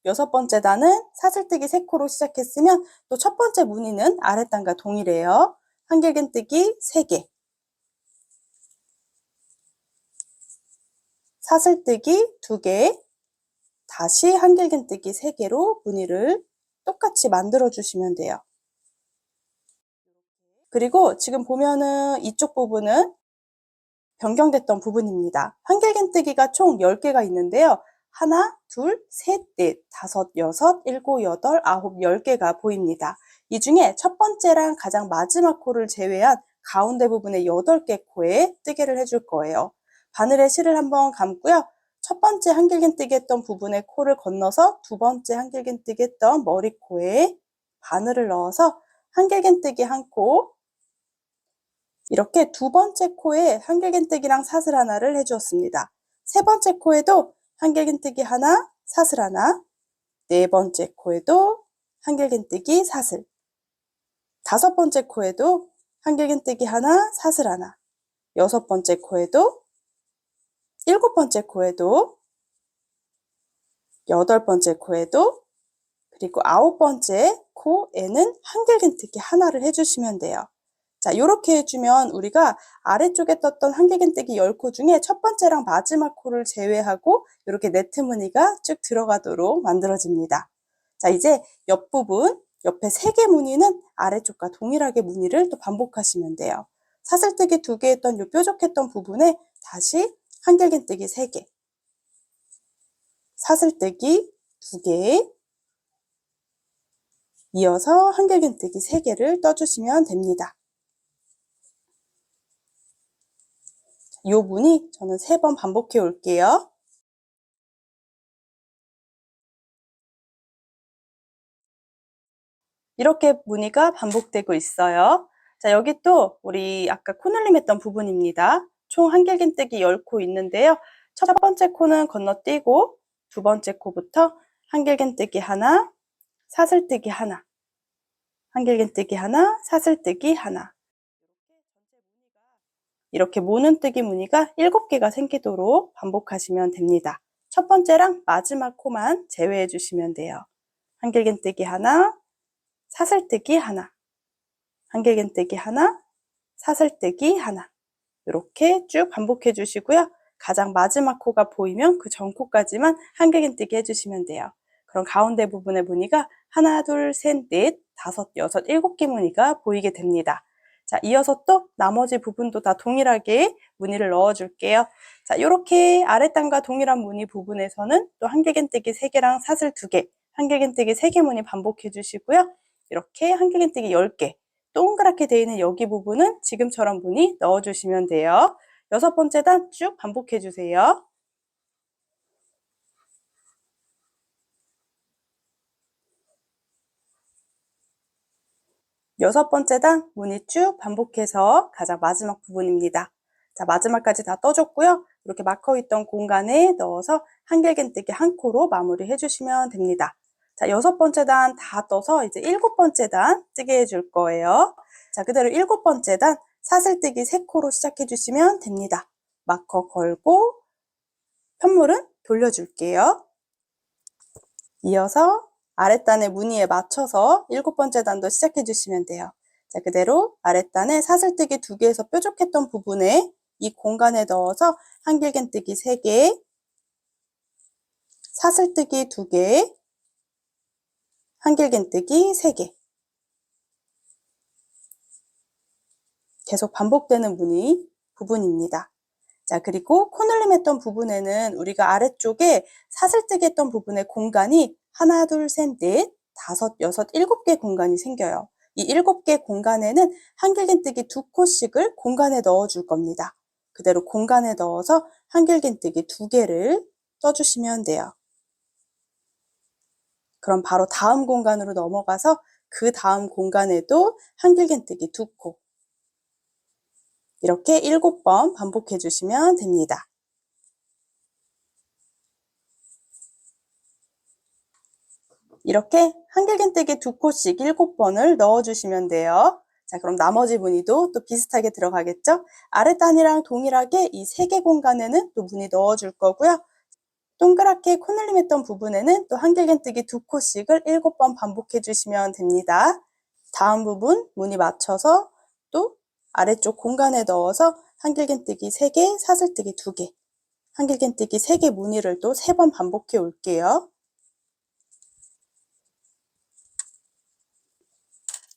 여섯 번째 단은 사슬뜨기 3코로 시작했으면 또 첫 번째 무늬는 아랫단과 동일해요. 한길긴뜨기 3개, 사슬뜨기 2개, 다시 한길긴뜨기 3개로 무늬를 똑같이 만들어 주시면 돼요. 그리고 지금 보면은 이쪽 부분은 변경됐던 부분입니다. 한길긴뜨기가 총 10개가 있는데요. 하나, 둘, 셋, 넷, 다섯, 여섯, 일곱, 여덟, 아홉, 10개가 보입니다. 이 중에 첫 번째랑 가장 마지막 코를 제외한 가운데 부분의 8개 코에 뜨개를 해줄 거예요. 바늘에 실을 한번 감고요. 첫 번째 한길긴뜨기 했던 부분에 코를 건너서 두 번째 한길긴뜨기 했던 머리코에 바늘을 넣어서 한길긴뜨기 1코, 이렇게 두 번째 코에 한길긴뜨기랑 사슬 하나를 해주었습니다. 세 번째 코에도 한길긴뜨기 하나, 사슬 하나, 네 번째 코에도 한길긴뜨기 사슬, 다섯 번째 코에도 한길긴뜨기 하나, 사슬 하나, 여섯 번째 코에도, 일곱 번째 코에도, 여덟 번째 코에도, 그리고 아홉 번째 코에는 한길긴뜨기 하나를 해주시면 돼요. 자, 이렇게 해주면 우리가 아래쪽에 떴던 한길긴뜨기 10코 중에 첫 번째랑 마지막 코를 제외하고 이렇게 네트 무늬가 쭉 들어가도록 만들어집니다. 자, 이제 옆부분, 옆에 3개 무늬는 아래쪽과 동일하게 무늬를 또 반복하시면 돼요. 사슬뜨기 2개 했던 요 뾰족했던 부분에 다시 한길긴뜨기 3개, 사슬뜨기 2개, 이어서 한길긴뜨기 3개를 떠주시면 됩니다. 이 무늬 저는 3번 반복해 올게요. 이렇게 무늬가 반복되고 있어요. 자, 여기 또 우리 아까 코늘림 했던 부분입니다. 총 한길긴뜨기 10코 있는데요. 첫 번째 코는 건너뛰고 두 번째 코부터 한길긴뜨기 하나, 사슬뜨기 하나, 한길긴뜨기 하나, 사슬뜨기 하나, 이렇게 모눈뜨기 무늬가 7개가 생기도록 반복하시면 됩니다. 첫 번째랑 마지막 코만 제외해 주시면 돼요. 한길긴뜨기 하나, 사슬뜨기 하나, 한길긴뜨기 하나, 사슬뜨기 하나, 이렇게 쭉 반복해 주시고요. 가장 마지막 코가 보이면 그 전 코까지만 한길긴뜨기 해주시면 돼요. 그럼 가운데 부분의 무늬가 하나, 둘, 셋, 넷, 다섯, 여섯, 7개 무늬가 보이게 됩니다. 자, 이어서 또 나머지 부분도 다 동일하게 무늬를 넣어줄게요. 자, 이렇게 아랫단과 동일한 무늬 부분에서는 또 한길긴뜨기 3개랑 사슬 2개, 한길긴뜨기 3개 무늬 반복해 주시고요. 이렇게 한길긴뜨기 10개, 동그랗게 되어 있는 여기 부분은 지금처럼 무늬 넣어주시면 돼요. 6번째 단 쭉 반복해주세요. 6번째 단 무늬 쭉 반복해서 가장 마지막 부분입니다. 자, 마지막까지 다 떠줬고요. 이렇게 마커 있던 공간에 넣어서 한길긴뜨기 한 코로 마무리 해주시면 됩니다. 자, 6번째 단 다 떠서 이제 7번째 단 뜨게 해줄 거예요. 자, 그대로 7번째 단 사슬뜨기 3코로 시작해 주시면 됩니다. 마커 걸고 편물은 돌려줄게요. 이어서 아랫단의 무늬에 맞춰서 7번째 단도 시작해 주시면 돼요. 자, 그대로 아랫단에 사슬뜨기 2개에서 뾰족했던 부분에 이 공간에 넣어서 한길긴뜨기 3개, 사슬뜨기 2개, 한길긴뜨기 3개. 계속 반복되는 무늬 부분입니다. 자, 그리고 코늘림 했던 부분에는 우리가 아래쪽에 사슬뜨기 했던 부분의 공간이 하나, 둘, 셋, 넷, 다섯, 여섯, 7개 공간이 생겨요. 이 7개 공간에는 한길긴뜨기 2코씩을 공간에 넣어 줄 겁니다. 그대로 공간에 넣어서 한길긴뜨기 2개를 떠주시면 돼요. 그럼 바로 다음 공간으로 넘어가서 그 다음 공간에도 한길긴뜨기 2코. 이렇게 7번 반복해 주시면 됩니다. 이렇게 한길긴뜨기 2코씩 7번을 넣어주시면 돼요. 자, 그럼 나머지 무늬도 또 비슷하게 들어가겠죠? 아랫단이랑 동일하게 이 3개 공간에는 또 무늬 넣어줄 거고요. 동그랗게 코늘림 했던 부분에는 또 한길긴뜨기 2코씩을 7번 반복해 주시면 됩니다. 다음 부분 무늬 맞춰서 또 아래쪽 공간에 넣어서 한길긴뜨기 3개, 사슬뜨기 2개, 한길긴뜨기 3개 무늬를 또 3번 반복해 올게요.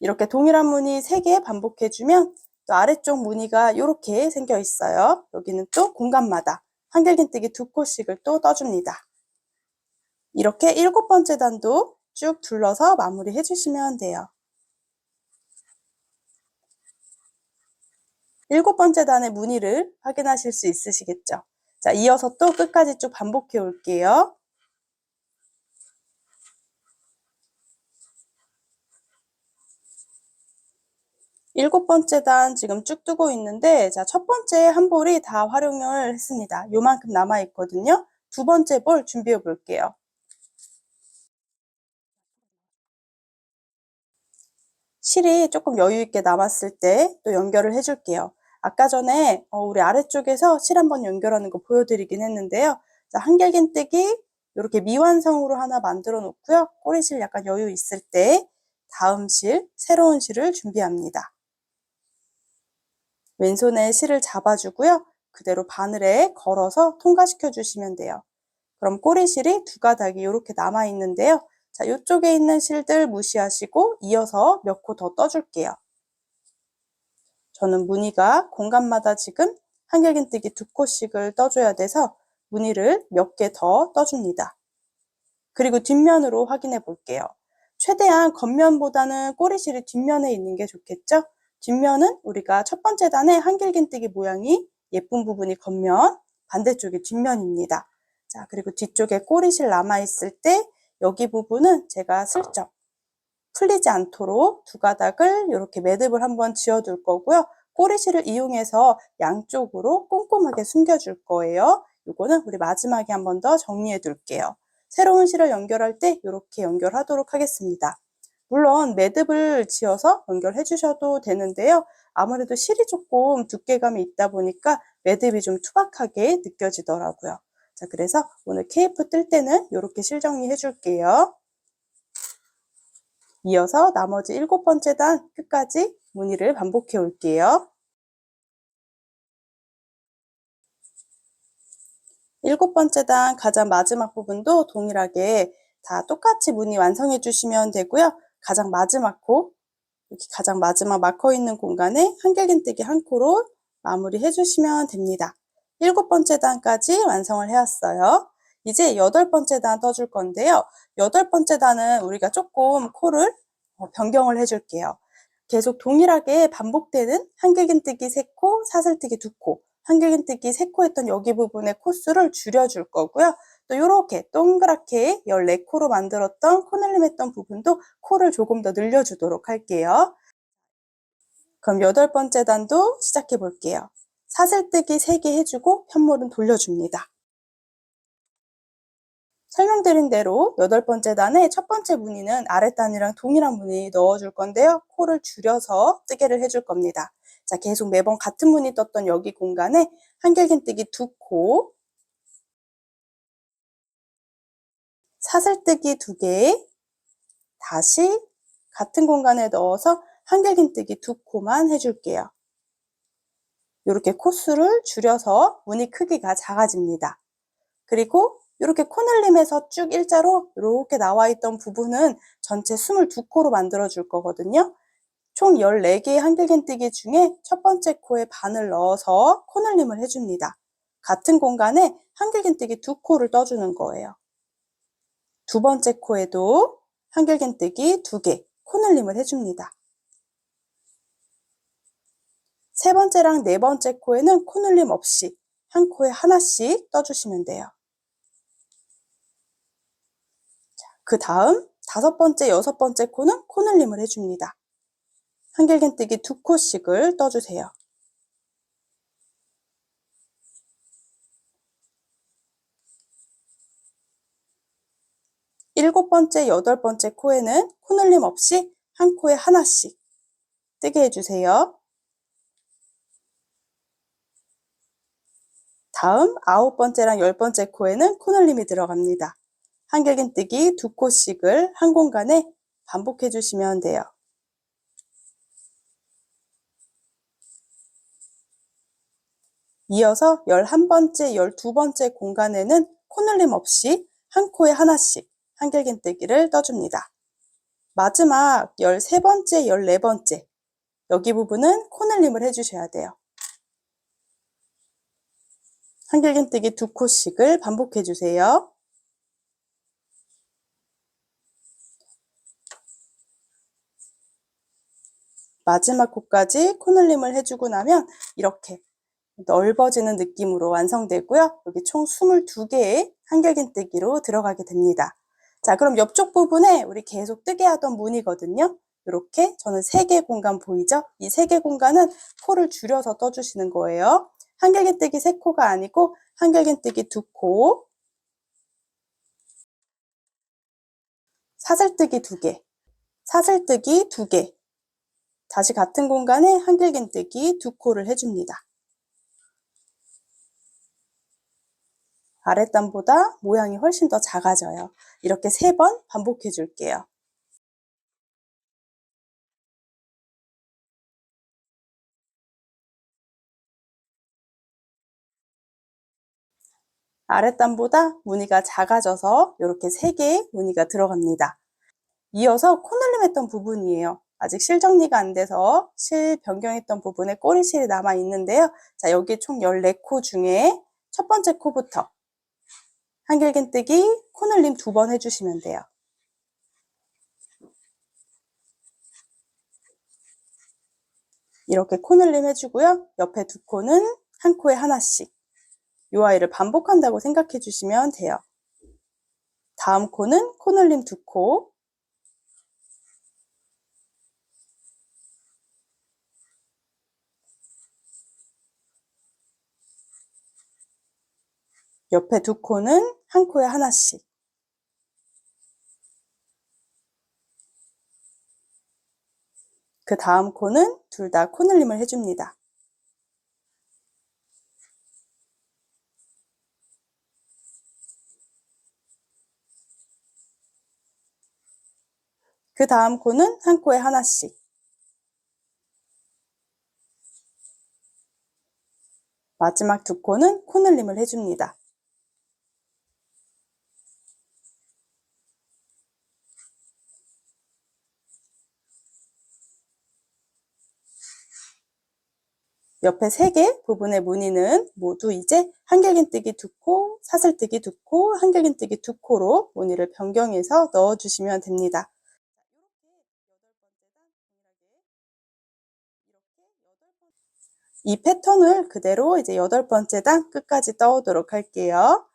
이렇게 동일한 무늬 3개 반복해주면 또 아래쪽 무늬가 이렇게 생겨 있어요. 여기는 또 공간마다 한길긴뜨기 2코씩을 또 떠줍니다. 이렇게 7번째 단도 쭉 둘러서 마무리 해주시면 돼요. 7번째 단의 무늬를 확인하실 수 있으시겠죠? 자, 이어서 또 끝까지 쭉 반복해 올게요. 7번째 단 지금 쭉 뜨고 있는데, 자, 첫 번째 한 볼이 다 활용을 했습니다. 요만큼 남아있거든요. 두 번째 볼 준비해 볼게요. 실이 조금 여유 있게 남았을 때 또 연결을 해줄게요. 아까 전에 우리 아래쪽에서 실 한번 연결하는 거 보여드리긴 했는데요. 자, 한길긴뜨기 이렇게 미완성으로 하나 만들어 놓고요. 꼬리실 약간 여유 있을 때 다음 실, 새로운 실을 준비합니다. 왼손에 실을 잡아주고요. 그대로 바늘에 걸어서 통과시켜 주시면 돼요. 그럼 꼬리실이 2가닥이 이렇게 남아 있는데요. 자, 이쪽에 있는 실들 무시하시고 이어서 몇 코 더 떠줄게요. 저는 무늬가 공간마다 지금 한길긴뜨기 2코씩을 떠줘야 돼서 무늬를 몇 개 더 떠줍니다. 그리고 뒷면으로 확인해 볼게요. 최대한 겉면보다는 꼬리실이 뒷면에 있는 게 좋겠죠? 뒷면은 우리가 첫 번째 단의 한길긴뜨기 모양이 예쁜 부분이 겉면, 반대쪽이 뒷면입니다. 자, 그리고 뒤쪽에 꼬리실 남아있을 때 여기 부분은 제가 슬쩍 풀리지 않도록 2가닥을 이렇게 매듭을 한번 지어둘 거고요. 꼬리실을 이용해서 양쪽으로 꼼꼼하게 숨겨줄 거예요. 이거는 우리 마지막에 한 번 더 정리해 둘게요. 새로운 실을 연결할 때 이렇게 연결하도록 하겠습니다. 물론 매듭을 지어서 연결해 주셔도 되는데요. 아무래도 실이 조금 두께감이 있다 보니까 매듭이 좀 투박하게 느껴지더라고요. 자, 그래서 오늘 케이프 뜰 때는 이렇게 실 정리해 줄게요. 이어서 나머지 7번째 단 끝까지 무늬를 반복해 올게요. 7번째 단 가장 마지막 부분도 동일하게 다 똑같이 무늬 완성해 주시면 되고요. 가장 마지막 코, 여기 가장 마지막 마커 있는 공간에 한길긴뜨기 한 코로 마무리 해주시면 됩니다. 7번째 단까지 완성을 해왔어요. 이제 8번째 단 떠줄 건데요. 8번째 단은 우리가 조금 코를 변경을 해줄게요. 계속 동일하게 반복되는 한길긴뜨기 3코, 사슬뜨기 2코, 한길긴뜨기 3코 했던 여기 부분의 코수를 줄여줄 거고요. 또 이렇게 동그랗게 14코로 만들었던 코늘림 했던 부분도 코를 조금 더 늘려주도록 할게요. 그럼 8번째 단도 시작해 볼게요. 사슬뜨기 3개 해주고 편물은 돌려줍니다. 설명드린 대로 8번째 단의 첫 번째 무늬는 아랫단이랑 동일한 무늬 넣어줄 건데요. 코를 줄여서 뜨개를 해줄 겁니다. 자, 계속 매번 같은 무늬 떴던 여기 공간에 한길긴뜨기 2코, 사슬뜨기 2개, 다시 같은 공간에 넣어서 한길긴뜨기 2코만 해줄게요. 이렇게 코수를 줄여서 무늬 크기가 작아집니다. 그리고 이렇게 코늘림에서 쭉 일자로 이렇게 나와 있던 부분은 전체 22코로 만들어 줄 거거든요. 총 14개의 한길긴뜨기 중에 첫 번째 코에 반을 넣어서 코늘림을 해줍니다. 같은 공간에 한길긴뜨기 2코를 떠주는 거예요. 두 번째 코에도 한길긴뜨기 2개, 코늘림을 해줍니다. 세 번째랑 네 번째 코에는 코늘림 없이 한 코에 하나씩 떠주시면 돼요. 그 다음 5번째, 6번째 코는 코늘림을 해줍니다. 한길긴뜨기 2코씩을 떠주세요. 7번째, 8번째 코에는 코늘림 없이 한 코에 하나씩 뜨게 해주세요. 다음 9번째랑 10번째 코에는 코늘림이 들어갑니다. 한길긴뜨기 2코씩을 한 공간에 반복해 주시면 돼요. 이어서 11번째, 12번째 공간에는 코늘림 없이 한 코에 하나씩 한길긴뜨기를 떠줍니다. 마지막 13번째, 14번째 여기 부분은 코늘림을 해주셔야 돼요. 한길긴뜨기 2코씩을 반복해 주세요. 마지막 코까지 코늘림을 해주고 나면 이렇게 넓어지는 느낌으로 완성되고요. 여기 총 22개의 한길긴뜨기로 들어가게 됩니다. 자, 그럼 옆쪽 부분에 우리 계속 뜨게 하던 무늬거든요. 이렇게 저는 3개 공간 보이죠? 이 3개 공간은 코를 줄여서 떠주시는 거예요. 한길긴뜨기 3코가 아니고 한길긴뜨기 2코, 사슬뜨기 2개, 사슬뜨기 2개, 다시 같은 공간에 한길긴뜨기 2코를 해줍니다. 아랫단보다 모양이 훨씬 더 작아져요. 이렇게 3번 반복해 줄게요. 아랫단보다 무늬가 작아져서 이렇게 3개의 무늬가 들어갑니다. 이어서 코늘림 했던 부분이에요. 아직 실 정리가 안 돼서 실 변경했던 부분에 꼬리실이 남아 있는데요. 자, 여기 총 14코 중에 첫 번째 코부터 한길긴뜨기 코늘림 2번 해주시면 돼요. 이렇게 코늘림 해주고요. 옆에 2코는 한 코에 하나씩 이 아이를 반복한다고 생각해 주시면 돼요. 다음 코는 코늘림 2코, 옆에 2코는 한 코에 하나씩, 그 다음 코는 둘 다 코늘림을 해줍니다. 그 다음 코는 한 코에 하나씩, 마지막 2코는 코늘림을 해줍니다. 옆에 3개 부분의 무늬는 모두 이제 한길긴뜨기 2코, 사슬뜨기 2코, 한길긴뜨기 2코로 무늬를 변경해서 넣어주시면 됩니다. 이 패턴을 그대로 이제 8번째 단 끝까지 떠오도록 할게요.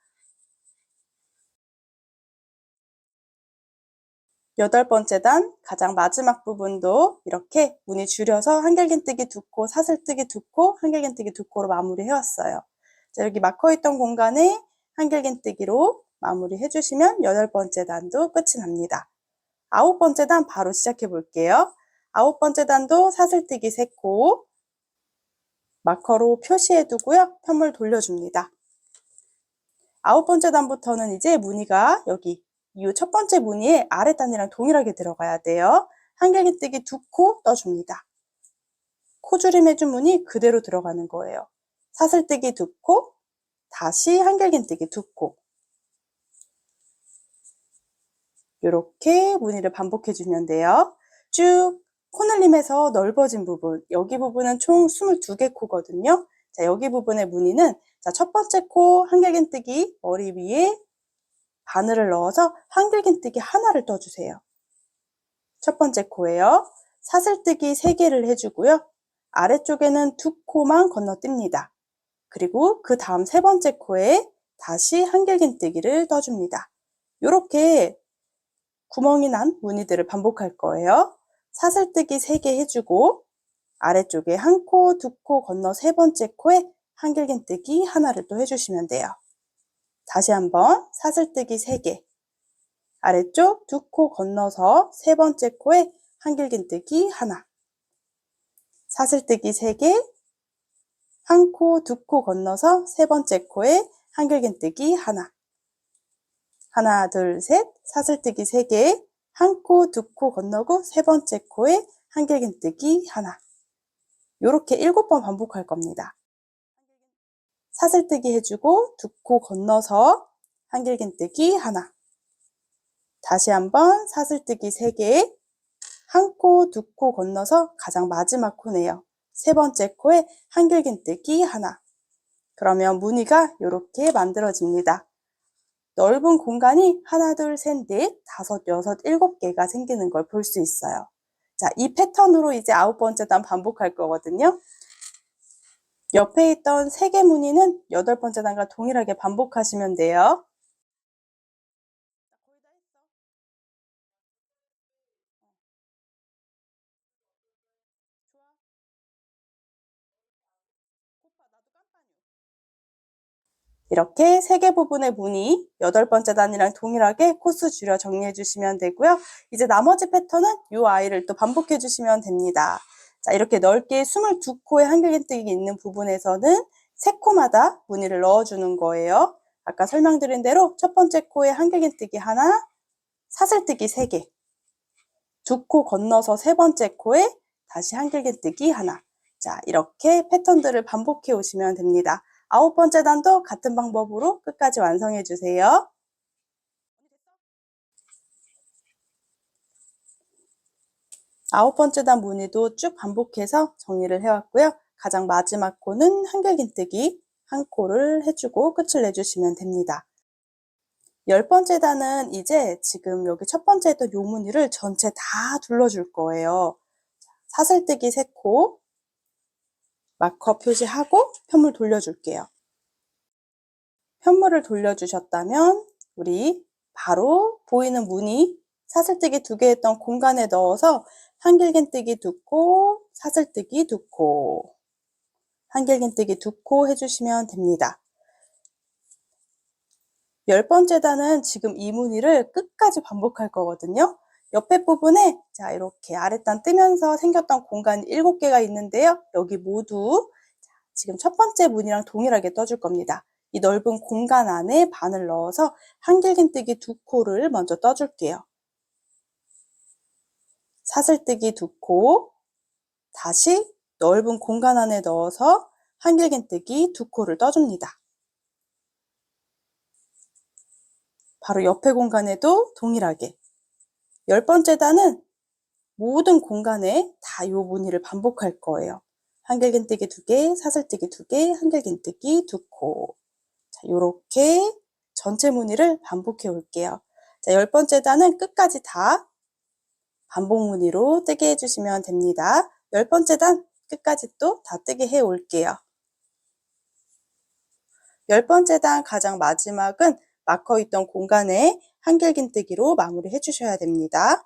8번째 단 가장 마지막 부분도 이렇게 무늬 줄여서 한길긴뜨기 2코, 사슬뜨기 2코, 한길긴뜨기 2코로 마무리 해왔어요. 자, 여기 막혀 있던 공간에 한길긴뜨기로 마무리 해주시면 8번째 단도 끝이 납니다. 9번째 단 바로 시작해 볼게요. 9번째 단도 사슬뜨기 3코, 마커로 표시해 두고요. 편물 돌려줍니다. 9번째 단부터는 이제 무늬가 여기 이 첫 번째 무늬에 아랫단이랑 동일하게 들어가야 돼요. 한길긴뜨기 2코 떠줍니다. 코줄임 해준 무늬 그대로 들어가는 거예요. 사슬뜨기 2코, 다시 한길긴뜨기 2코. 이렇게 무늬를 반복해 주면 돼요. 쭉 코늘림에서 넓어진 부분, 여기 부분은 총 22개 코거든요. 자, 여기 부분의 무늬는 자, 첫 번째 코 한길긴뜨기 머리 위에 바늘을 넣어서 한길긴뜨기 하나를 떠주세요. 첫 번째 코예요. 사슬뜨기 3개를 해주고요. 아래쪽에는 2코만 건너뜁니다. 그리고 그 다음 세 번째 코에 다시 한길긴뜨기를 떠줍니다. 이렇게 구멍이 난 무늬들을 반복할 거예요. 사슬뜨기 3개 해주고 아래쪽에 1코, 2코 건너 세 번째 코에 한길긴뜨기 하나를 또 해주시면 돼요. 다시 한번 사슬뜨기 3개, 아래쪽 2코 건너서 세 번째 코에 한길긴뜨기 하나, 사슬뜨기 3개, 1코, 2코 건너서 세 번째 코에 한길긴뜨기 하나, 하나, 둘, 셋, 사슬뜨기 3개, 1코, 2코 건너고 세 번째 코에 한길긴뜨기 하나. 이렇게 7번 반복할 겁니다. 사슬뜨기 해주고 2코 건너서 한길긴뜨기 하나. 다시 한번 사슬뜨기 3개, 1코, 2코 건너서 가장 마지막 코네요. 세 번째 코에 한길긴뜨기 하나. 그러면 무늬가 이렇게 만들어집니다. 넓은 공간이 하나, 둘, 셋, 넷, 다섯, 여섯, 7개가 생기는 걸 볼 수 있어요. 자, 이 패턴으로 이제 9번째 단 반복할 거거든요. 옆에 있던 3개 무늬는 8번째 단과 동일하게 반복하시면 돼요. 이렇게 3개 부분의 무늬 8번째 단이랑 동일하게 코스 줄여 정리해 주시면 되고요. 이제 나머지 패턴은 이 아이를 또 반복해 주시면 됩니다. 자, 이렇게 넓게 22코의 한길긴뜨기 있는 부분에서는 3코마다 무늬를 넣어주는 거예요. 아까 설명드린 대로 첫 번째 코에 한길긴뜨기 하나, 사슬뜨기 3개, 2코 건너서 세 번째 코에 다시 한길긴뜨기 하나. 자, 이렇게 패턴들을 반복해 오시면 됩니다. 9번째 단도 같은 방법으로 끝까지 완성해 주세요. 9번째 단 무늬도 쭉 반복해서 정리를 해왔고요. 가장 마지막 코는 한길긴뜨기 한 코를 해주고 끝을 내주시면 됩니다. 10번째 단은 이제 지금 여기 첫 번째 했던 요 무늬를 전체 다 둘러줄 거예요. 사슬뜨기 3코, 마커 표시하고 편물 돌려줄게요. 편물을 돌려주셨다면 우리 바로 보이는 무늬 사슬뜨기 2개 했던 공간에 넣어서 한길긴뜨기 2코, 사슬뜨기 2코, 한길긴뜨기 2코 해주시면 됩니다. 10번째 단은 지금 이 무늬를 끝까지 반복할 거거든요. 옆에 부분에 자 이렇게 아랫단 뜨면서 생겼던 공간이 7개가 있는데요. 여기 모두 지금 첫 번째 무늬랑 동일하게 떠줄 겁니다. 이 넓은 공간 안에 바늘 넣어서 한길긴뜨기 2코를 먼저 떠줄게요. 사슬뜨기 2코, 다시 넓은 공간 안에 넣어서 한길긴뜨기 2코를 떠줍니다. 바로 옆에 공간에도 동일하게 10번째 단은 모든 공간에 다 이 무늬를 반복할 거예요. 한길긴뜨기 2개, 사슬뜨기 2개, 한길긴뜨기 2코. 자, 요렇게 전체 무늬를 반복해 올게요. 자, 10번째 단은 끝까지 다 반복 무늬로 뜨게 해주시면 됩니다. 10번째 단 끝까지 또 다 뜨게 해 올게요. 10번째 단 가장 마지막은 마커 있던 공간에 한길긴뜨기로 마무리 해주셔야 됩니다.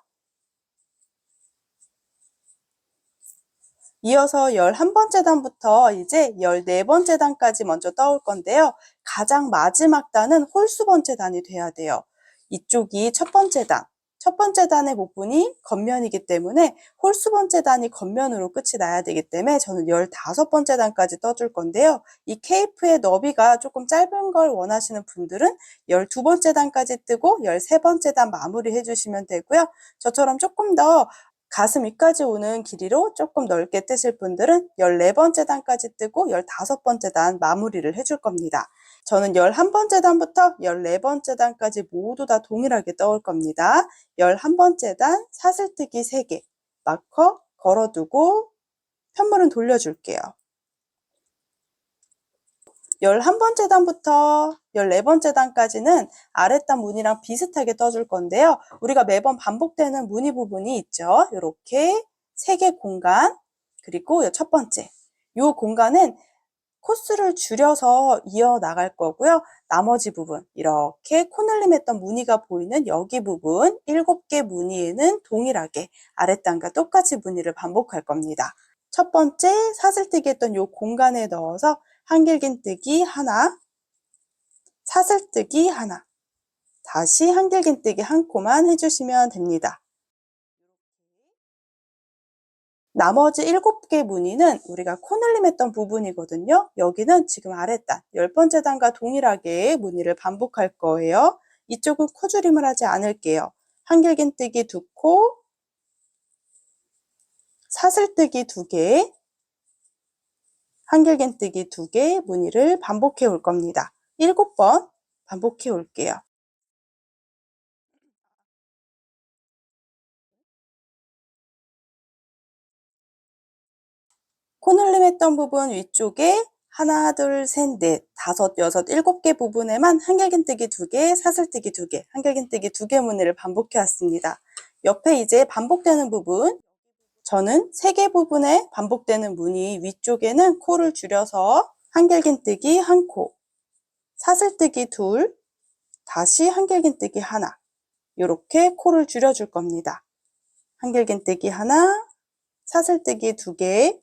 이어서 11번째 단부터 이제 14번째 단까지 먼저 떠올 건데요. 가장 마지막 단은 홀수번째 단이 돼야 돼요. 이쪽이 첫 번째 단, 첫 번째 단의 부분이 겉면이기 때문에 홀수번째 단이 겉면으로 끝이 나야 되기 때문에 저는 15번째 단까지 떠줄 건데요. 이 케이프의 너비가 조금 짧은 걸 원하시는 분들은 12번째 단까지 뜨고 13번째 단 마무리 해주시면 되고요. 저처럼 조금 더 가슴 위까지 오는 길이로 조금 넓게 뜨실 분들은 14번째 단까지 뜨고 15번째 단 마무리를 해줄 겁니다. 저는 11번째 단부터 14번째 단까지 모두 다 동일하게 떠올 겁니다. 11번째 단 사슬뜨기 3개, 마커 걸어두고 편물은 돌려줄게요. 11번째 단부터 14번째 단까지는 아랫단 무늬랑 비슷하게 떠줄 건데요. 우리가 매번 반복되는 무늬 부분이 있죠. 이렇게 3개 공간, 그리고 첫 번째. 이 공간은 코스를 줄여서 이어나갈 거고요. 나머지 부분, 이렇게 코늘림했던 무늬가 보이는 여기 부분 7개 무늬에는 동일하게 아랫단과 똑같이 무늬를 반복할 겁니다. 첫 번째 사슬뜨기 했던 이 공간에 넣어서 한길긴뜨기 하나, 사슬뜨기 하나, 다시 한길긴뜨기 한 코만 해주시면 됩니다. 나머지 7개 무늬는 우리가 코늘림 했던 부분이거든요. 여기는 지금 아랫단, 10번째 단과 동일하게 무늬를 반복할 거예요. 이쪽은 코줄임을 하지 않을게요. 한길긴뜨기 2코, 사슬뜨기 2개, 한길긴뜨기 2개 무늬를 반복해 올 겁니다. 7번 반복해 올게요. 코늘림 했던 부분 위쪽에 하나, 둘, 셋, 넷, 다섯, 여섯, 7개 부분에만 한길긴뜨기 2개, 사슬뜨기 2개, 한길긴뜨기 2개 무늬를 반복해 왔습니다. 옆에 이제 반복되는 부분, 저는 3개 부분에 반복되는 무늬 위쪽에는 코를 줄여서 한길긴뜨기 1코, 사슬뜨기 2, 다시 한길긴뜨기 하나, 이렇게 코를 줄여줄 겁니다. 한길긴뜨기 하나, 사슬뜨기 2개,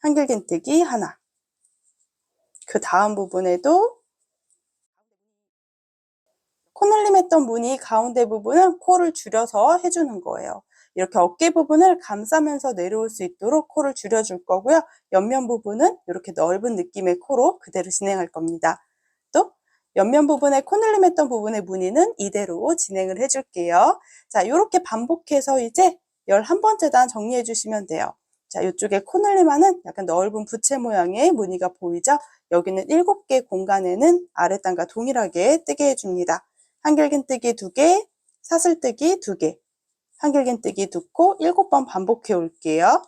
한길긴뜨기 하나. 그 다음 부분에도 코늘림 했던 무늬 가운데 부분은 코를 줄여서 해주는 거예요. 이렇게 어깨 부분을 감싸면서 내려올 수 있도록 코를 줄여줄 거고요. 옆면 부분은 이렇게 넓은 느낌의 코로 그대로 진행할 겁니다. 또 옆면 부분에 코늘림 했던 부분의 무늬는 이대로 진행을 해줄게요. 자, 이렇게 반복해서 이제 11번째 단 정리해 주시면 돼요. 자, 이쪽에 코늘림하는 약간 넓은 부채 모양의 무늬가 보이죠? 여기는 7개 공간에는 아랫단과 동일하게 뜨게 해줍니다. 한길긴뜨기 2개, 사슬뜨기 2개, 한길긴뜨기 2코 7번 반복해 올게요.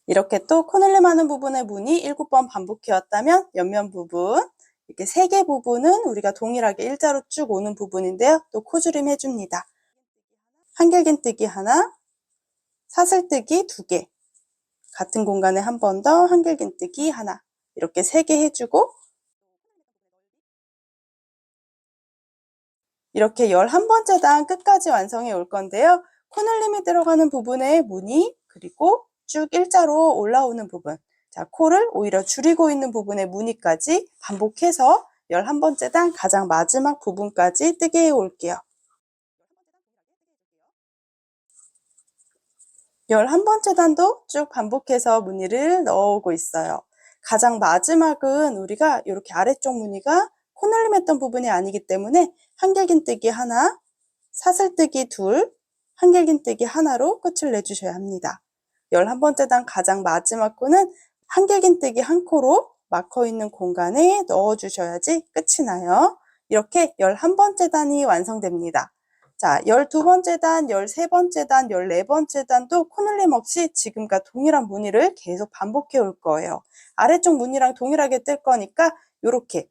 이렇게 또 코늘림 하는 부분의 무늬 7번 반복해 왔다면 옆면 부분, 이렇게 3개 부분은 우리가 동일하게 일자로 쭉 오는 부분인데요. 또 코줄임 해줍니다. 한길긴뜨기 하나, 사슬뜨기 2개, 같은 공간에 한 번 더 한길긴뜨기 하나, 이렇게 3개 해주고 이렇게 11번째 단 끝까지 완성해 올 건데요. 코늘림이 들어가는 부분의 무늬, 그리고 쭉 일자로 올라오는 부분, 자, 코를 오히려 줄이고 있는 부분의 무늬까지 반복해서 11번째 단 가장 마지막 부분까지 뜨게 해 올게요. 11번째 단도 쭉 반복해서 무늬를 넣어오고 있어요. 가장 마지막은 우리가 이렇게 아래쪽 무늬가 코늘림 했던 부분이 아니기 때문에 한길긴뜨기 하나, 사슬뜨기 둘, 한길긴뜨기 하나로 끝을 내주셔야 합니다. 11번째 단 가장 마지막 코는 한길긴뜨기 한 코로 마커 있는 공간에 넣어주셔야지 끝이 나요. 이렇게 11번째 단이 완성됩니다. 자, 12번째 단, 13번째 단, 14번째 단도 코늘림 없이 지금과 동일한 무늬를 계속 반복해 올 거예요. 아래쪽 무늬랑 동일하게 뜰 거니까 이렇게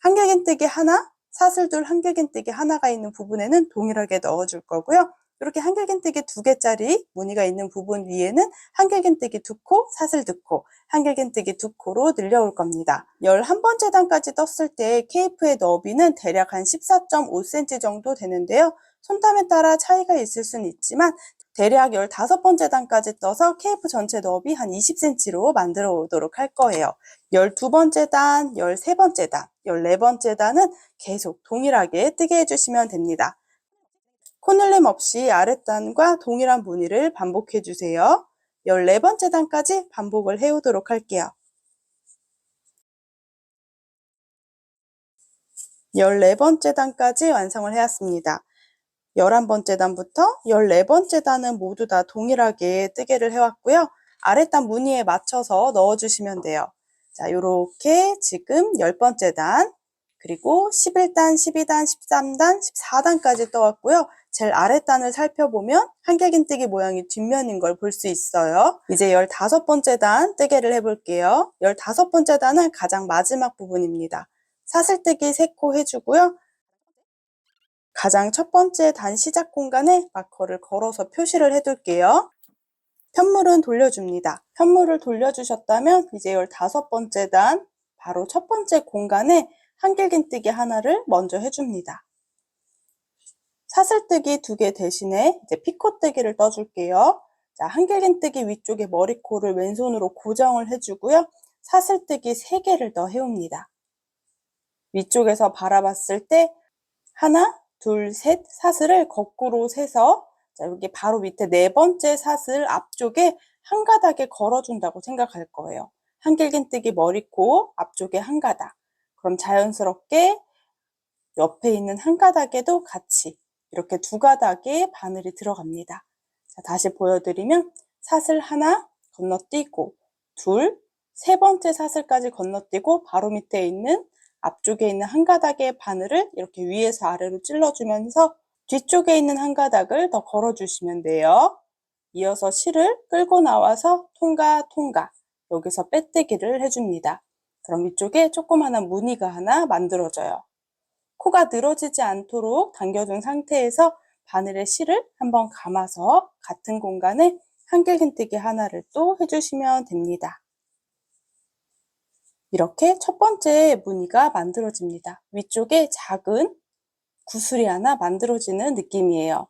한길긴뜨기 하나, 사슬 둘, 한길긴뜨기 하나가 있는 부분에는 동일하게 넣어줄 거고요. 이렇게 한길긴뜨기 2개짜리 무늬가 있는 부분 위에는 한길긴뜨기 2코, 사슬 2코, 한길긴뜨기 2코로 늘려올 겁니다. 11번째 단까지 떴을 때 케이프의 너비는 대략 한 14.5cm 정도 되는데요. 손땀에 따라 차이가 있을 수는 있지만 대략 15번째 단까지 떠서 케이프 전체 너비 한 20cm로 만들어 오도록 할 거예요. 12번째 단, 13번째 단, 14번째 단은 계속 동일하게 뜨게 해주시면 됩니다. 코늘림 없이 아랫단과 동일한 무늬를 반복해 주세요. 14번째 단까지 반복을 해오도록 할게요. 14번째 단까지 완성을 해왔습니다. 11번째 단부터 14번째 단은 모두 다 동일하게 뜨개를 해왔고요. 아랫단 무늬에 맞춰서 넣어주시면 돼요. 자, 요렇게 지금 10번째 단, 그리고 11단, 12단, 13단, 14단까지 떠왔고요. 제일 아랫단을 살펴보면 한길긴뜨기 모양이 뒷면인 걸 볼 수 있어요. 이제 15번째 단 뜨개를 해볼게요. 15번째 단은 가장 마지막 부분입니다. 사슬뜨기 3코 해주고요. 가장 첫 번째 단 시작 공간에 마커를 걸어서 표시를 해둘게요. 편물은 돌려줍니다. 편물을 돌려주셨다면 이제 15번째 단 바로 첫 번째 공간에 한길긴뜨기 하나를 먼저 해줍니다. 사슬뜨기 2개 대신에 이제 피코뜨기를 떠줄게요. 자, 한길긴뜨기 위쪽에 머리코를 왼손으로 고정을 해주고요. 사슬뜨기 3개를 더 해옵니다. 위쪽에서 바라봤을 때 하나, 둘, 셋 사슬을 거꾸로 세서 자, 여기 바로 밑에 4번째 사슬 앞쪽에 한 가닥에 걸어준다고 생각할 거예요. 한길긴뜨기 머리코 앞쪽에 한 가닥. 그럼 자연스럽게 옆에 있는 한 가닥에도 같이 이렇게 2가닥의 바늘이 들어갑니다. 자, 다시 보여드리면 사슬 하나 건너뛰고 둘, 3번째 사슬까지 건너뛰고 바로 밑에 있는 앞쪽에 있는 한 가닥의 바늘을 이렇게 위에서 아래로 찔러주면서 뒤쪽에 있는 한 가닥을 더 걸어주시면 돼요. 이어서 실을 끌고 나와서 통과 여기서 빼뜨기를 해줍니다. 그럼 위쪽에 조그마한 무늬가 하나 만들어져요. 코가 늘어지지 않도록 당겨둔 상태에서 바늘에 실을 한번 감아서 같은 공간에 한길긴뜨기 하나를 또 해주시면 됩니다. 이렇게 첫 번째 무늬가 만들어집니다. 위쪽에 작은 구슬이 하나 만들어지는 느낌이에요.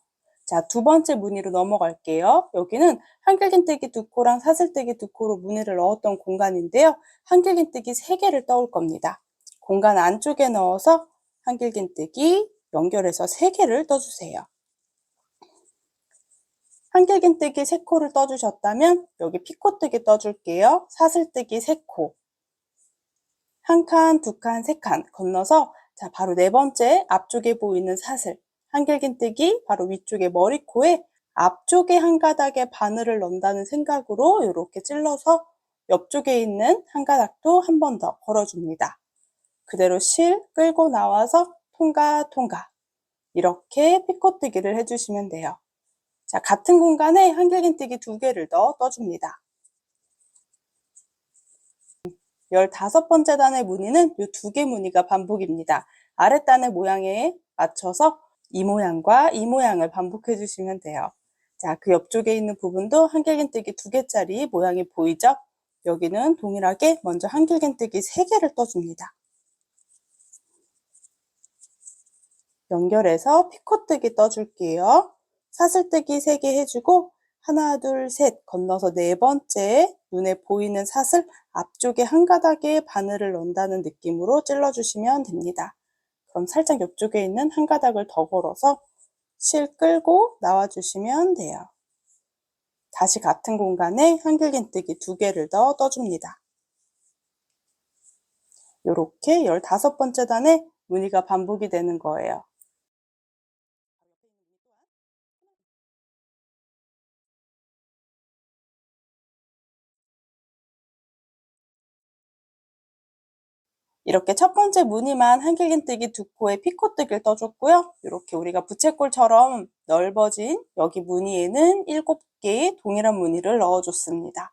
자, 2번째 무늬로 넘어갈게요. 여기는 한길긴뜨기 2코랑 사슬뜨기 2코로 무늬를 넣었던 공간인데요. 한길긴뜨기 3개를 떠올 겁니다. 공간 안쪽에 넣어서 한길긴뜨기 연결해서 3개를 떠주세요. 한길긴뜨기 3코를 떠주셨다면 여기 피코뜨기 떠줄게요. 사슬뜨기 3코. 1칸, 2칸, 3칸 건너서 자, 바로 4번째 앞쪽에 보이는 사슬 한길긴뜨기 바로 위쪽에 머리코에 앞쪽에 한 가닥에 바늘을 넣는다는 생각으로 이렇게 찔러서 옆쪽에 있는 한 가닥도 한 번 더 걸어줍니다. 그대로 실 끌고 나와서 통과 이렇게 피코뜨기를 해주시면 돼요. 자, 같은 공간에 한길긴뜨기 2개를 더 떠줍니다. 15번째 단의 무늬는 이 2개 무늬가 반복입니다. 아랫단의 모양에 맞춰서 이 모양과 이 모양을 반복해 주시면 돼요. 자, 그 옆쪽에 있는 부분도 한길긴뜨기 2개짜리 모양이 보이죠? 여기는 동일하게 먼저 한길긴뜨기 3개를 떠줍니다. 연결해서 피코뜨기 떠줄게요. 사슬뜨기 3개 해주고 하나, 둘, 셋 건너서 4번째 눈에 보이는 사슬 앞쪽에 한 가닥에 바늘을 넣는다는 느낌으로 찔러주시면 됩니다. 그럼 살짝 옆쪽에 있는 한 가닥을 더 걸어서 실 끌고 나와주시면 돼요. 다시 같은 공간에 한길긴뜨기 2개를 더 떠줍니다. 이렇게 15번째 단에 무늬가 반복이 되는 거예요. 이렇게 첫 번째 무늬만 한길긴뜨기 2코에 피코뜨기를 떠줬고요. 이렇게 우리가 부채꼴처럼 넓어진 여기 무늬에는 7개의 동일한 무늬를 넣어줬습니다.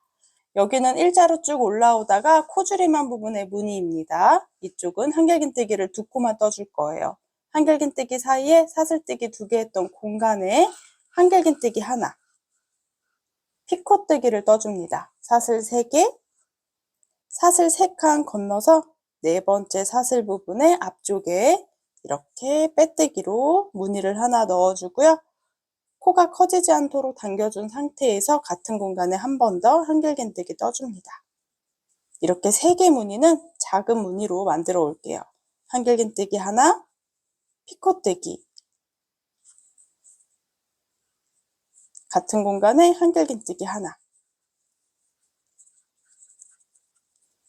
여기는 일자로 쭉 올라오다가 코줄임한 부분의 무늬입니다. 이쪽은 한길긴뜨기를 2코만 떠줄 거예요. 한길긴뜨기 사이에 사슬뜨기 2개 했던 공간에 한길긴뜨기 하나, 피코뜨기를 떠줍니다. 사슬 3개, 사슬 3칸 건너서 네 번째 사슬 부분의 앞쪽에 이렇게 빼뜨기로 무늬를 하나 넣어주고요. 코가 커지지 않도록 당겨준 상태에서 같은 공간에 한 번 더 한길긴뜨기 떠줍니다. 이렇게 3개 무늬는 작은 무늬로 만들어 올게요. 한길긴뜨기 하나, 피코뜨기, 같은 공간에 한길긴뜨기 하나.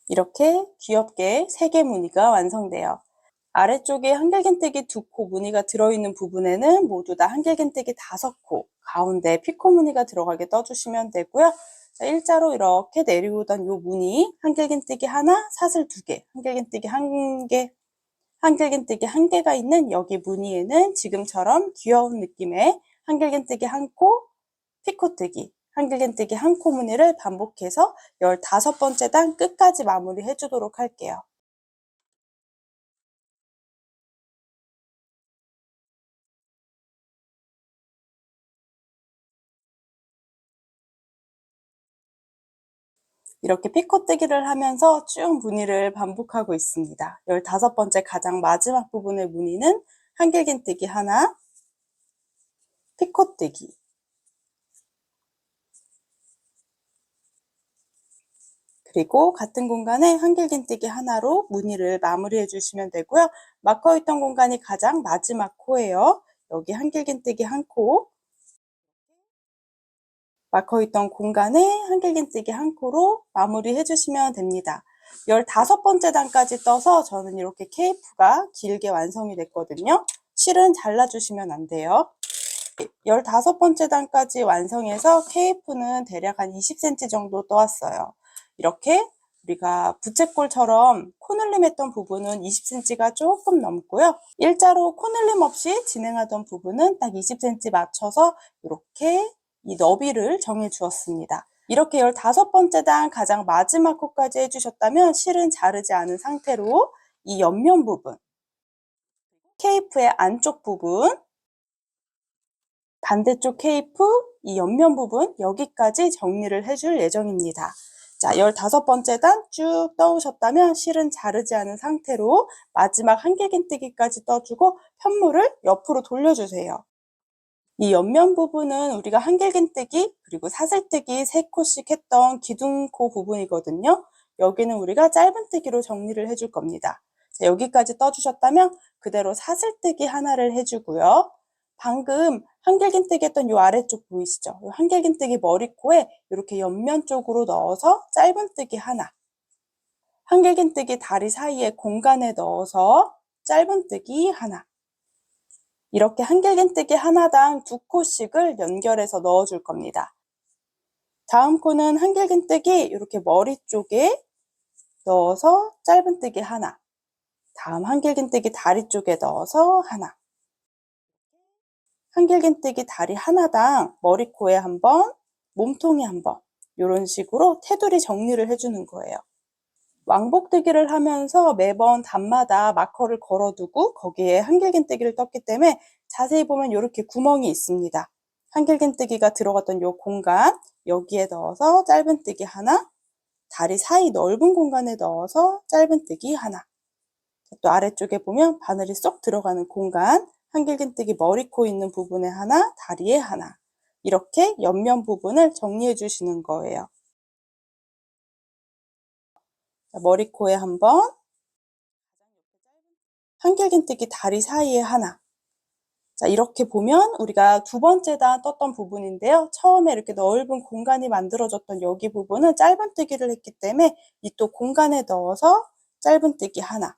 이렇게 귀엽게 3개 무늬가 완성돼요. 아래쪽에 한길긴뜨기 2코 무늬가 들어있는 부분에는 모두 다 한길긴뜨기 5코, 가운데 피코 무늬가 들어가게 떠주시면 되고요. 자, 일자로 이렇게 내려오던 요 무늬, 한길긴뜨기 하나, 사슬 2개, 한길긴뜨기 1개, 한길긴뜨기 1개가 있는 여기 무늬에는 지금처럼 귀여운 느낌의 한길긴뜨기 1코, 피코뜨기, 한길긴뜨기 1코 무늬를 반복해서 15번째 단 끝까지 마무리 해주도록 할게요. 이렇게 피코뜨기를 하면서 쭉 무늬를 반복하고 있습니다. 15번째 가장 마지막 부분의 무늬는 한길긴뜨기 하나, 피코뜨기, 그리고 같은 공간에 한길긴뜨기 하나로 무늬를 마무리해 주시면 되고요. 막혀 있던 공간이 가장 마지막 코예요. 여기 한길긴뜨기 1코, 막혀 있던 공간에 한길긴뜨기 1코로 마무리해 주시면 됩니다. 15번째 단까지 떠서 저는 이렇게 케이프가 길게 완성이 됐거든요. 실은 잘라주시면 안 돼요. 15번째 단까지 완성해서 케이프는 대략 한 20cm 정도 떠왔어요. 이렇게 우리가 부채꼴처럼 코늘림 했던 부분은 20cm가 조금 넘고요. 일자로 코늘림 없이 진행하던 부분은 딱 20cm 맞춰서 이렇게 이 너비를 정해 주었습니다. 이렇게 15번째 단 가장 마지막 코까지 해주셨다면 실은 자르지 않은 상태로 이 옆면 부분, 케이프의 안쪽 부분, 반대쪽 케이프, 이 옆면 부분 여기까지 정리를 해줄 예정입니다. 자, 15번째 단 쭉 떠오셨다면 실은 자르지 않은 상태로 마지막 한길긴뜨기까지 떠주고 편물을 옆으로 돌려주세요. 이 옆면 부분은 우리가 한길긴뜨기 그리고 사슬뜨기 3코씩 했던 기둥코 부분이거든요. 여기는 우리가 짧은뜨기로 정리를 해줄 겁니다. 자, 여기까지 떠주셨다면 그대로 사슬뜨기 하나를 해주고요. 방금 한길긴뜨기 했던 이 아래쪽 보이시죠? 이 한길긴뜨기 머리코에 이렇게 옆면 쪽으로 넣어서 짧은뜨기 하나, 한길긴뜨기 다리 사이에 공간에 넣어서 짧은뜨기 하나, 이렇게 한길긴뜨기 하나당 2코씩을 연결해서 넣어줄 겁니다. 다음 코는 한길긴뜨기 이렇게 머리 쪽에 넣어서 짧은뜨기 하나, 다음 한길긴뜨기 다리 쪽에 넣어서 하나, 한길긴뜨기 다리 하나당 머리코에 한 번, 몸통에 한 번, 이런 식으로 테두리 정리를 해주는 거예요. 왕복뜨기를 하면서 매번 단마다 마커를 걸어두고 거기에 한길긴뜨기를 떴기 때문에 자세히 보면 이렇게 구멍이 있습니다. 한길긴뜨기가 들어갔던 이 공간, 여기에 넣어서 짧은뜨기 하나, 다리 사이 넓은 공간에 넣어서 짧은뜨기 하나, 또 아래쪽에 보면 바늘이 쏙 들어가는 공간, 한길긴뜨기 머리코 있는 부분에 하나, 다리에 하나, 이렇게 옆면 부분을 정리해 주시는 거예요. 머리코에 한 번, 한길긴뜨기 다리 사이에 하나. 자, 이렇게 보면 우리가 2번째 단 떴던 부분인데요. 처음에 이렇게 넓은 공간이 만들어졌던 여기 부분은 짧은뜨기를 했기 때문에 이 또 공간에 넣어서 짧은뜨기 하나,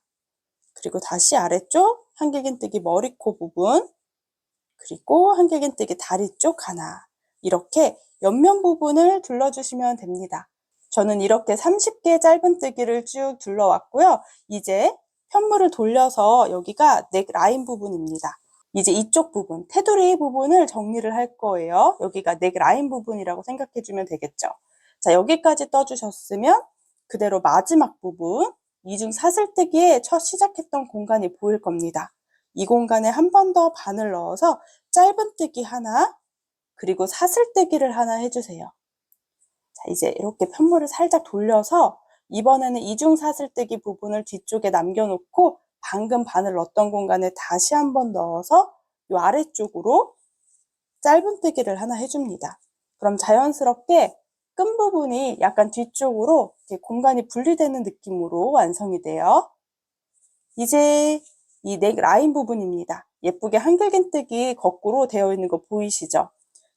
그리고 다시 아래쪽 한길긴뜨기 머리코 부분, 그리고 한길긴뜨기 다리 쪽 하나, 이렇게 옆면 부분을 둘러주시면 됩니다. 저는 이렇게 30개 짧은뜨기를 쭉 둘러왔고요. 이제 편물을 돌려서 여기가 넥 라인 부분입니다. 이제 이쪽 부분, 테두리 부분을 정리를 할 거예요. 여기가 넥 라인 부분이라고 생각해주면 되겠죠. 자, 여기까지 떠주셨으면 그대로 마지막 부분, 이중 사슬뜨기에 첫 시작했던 공간이 보일 겁니다. 이 공간에 한 번 더 바늘 넣어서 짧은뜨기 하나, 그리고 사슬뜨기를 하나 해주세요. 자, 이제 이렇게 편물을 살짝 돌려서 이번에는 이중 사슬뜨기 부분을 뒤쪽에 남겨놓고 방금 바늘 넣었던 공간에 다시 한번 넣어서 이 아래쪽으로 짧은뜨기를 하나 해줍니다. 그럼 자연스럽게 끈 부분이 약간 뒤쪽으로 이렇게 공간이 분리되는 느낌으로 완성이 돼요. 이제 이 넥 라인 부분입니다. 예쁘게 한길긴뜨기 거꾸로 되어 있는 거 보이시죠?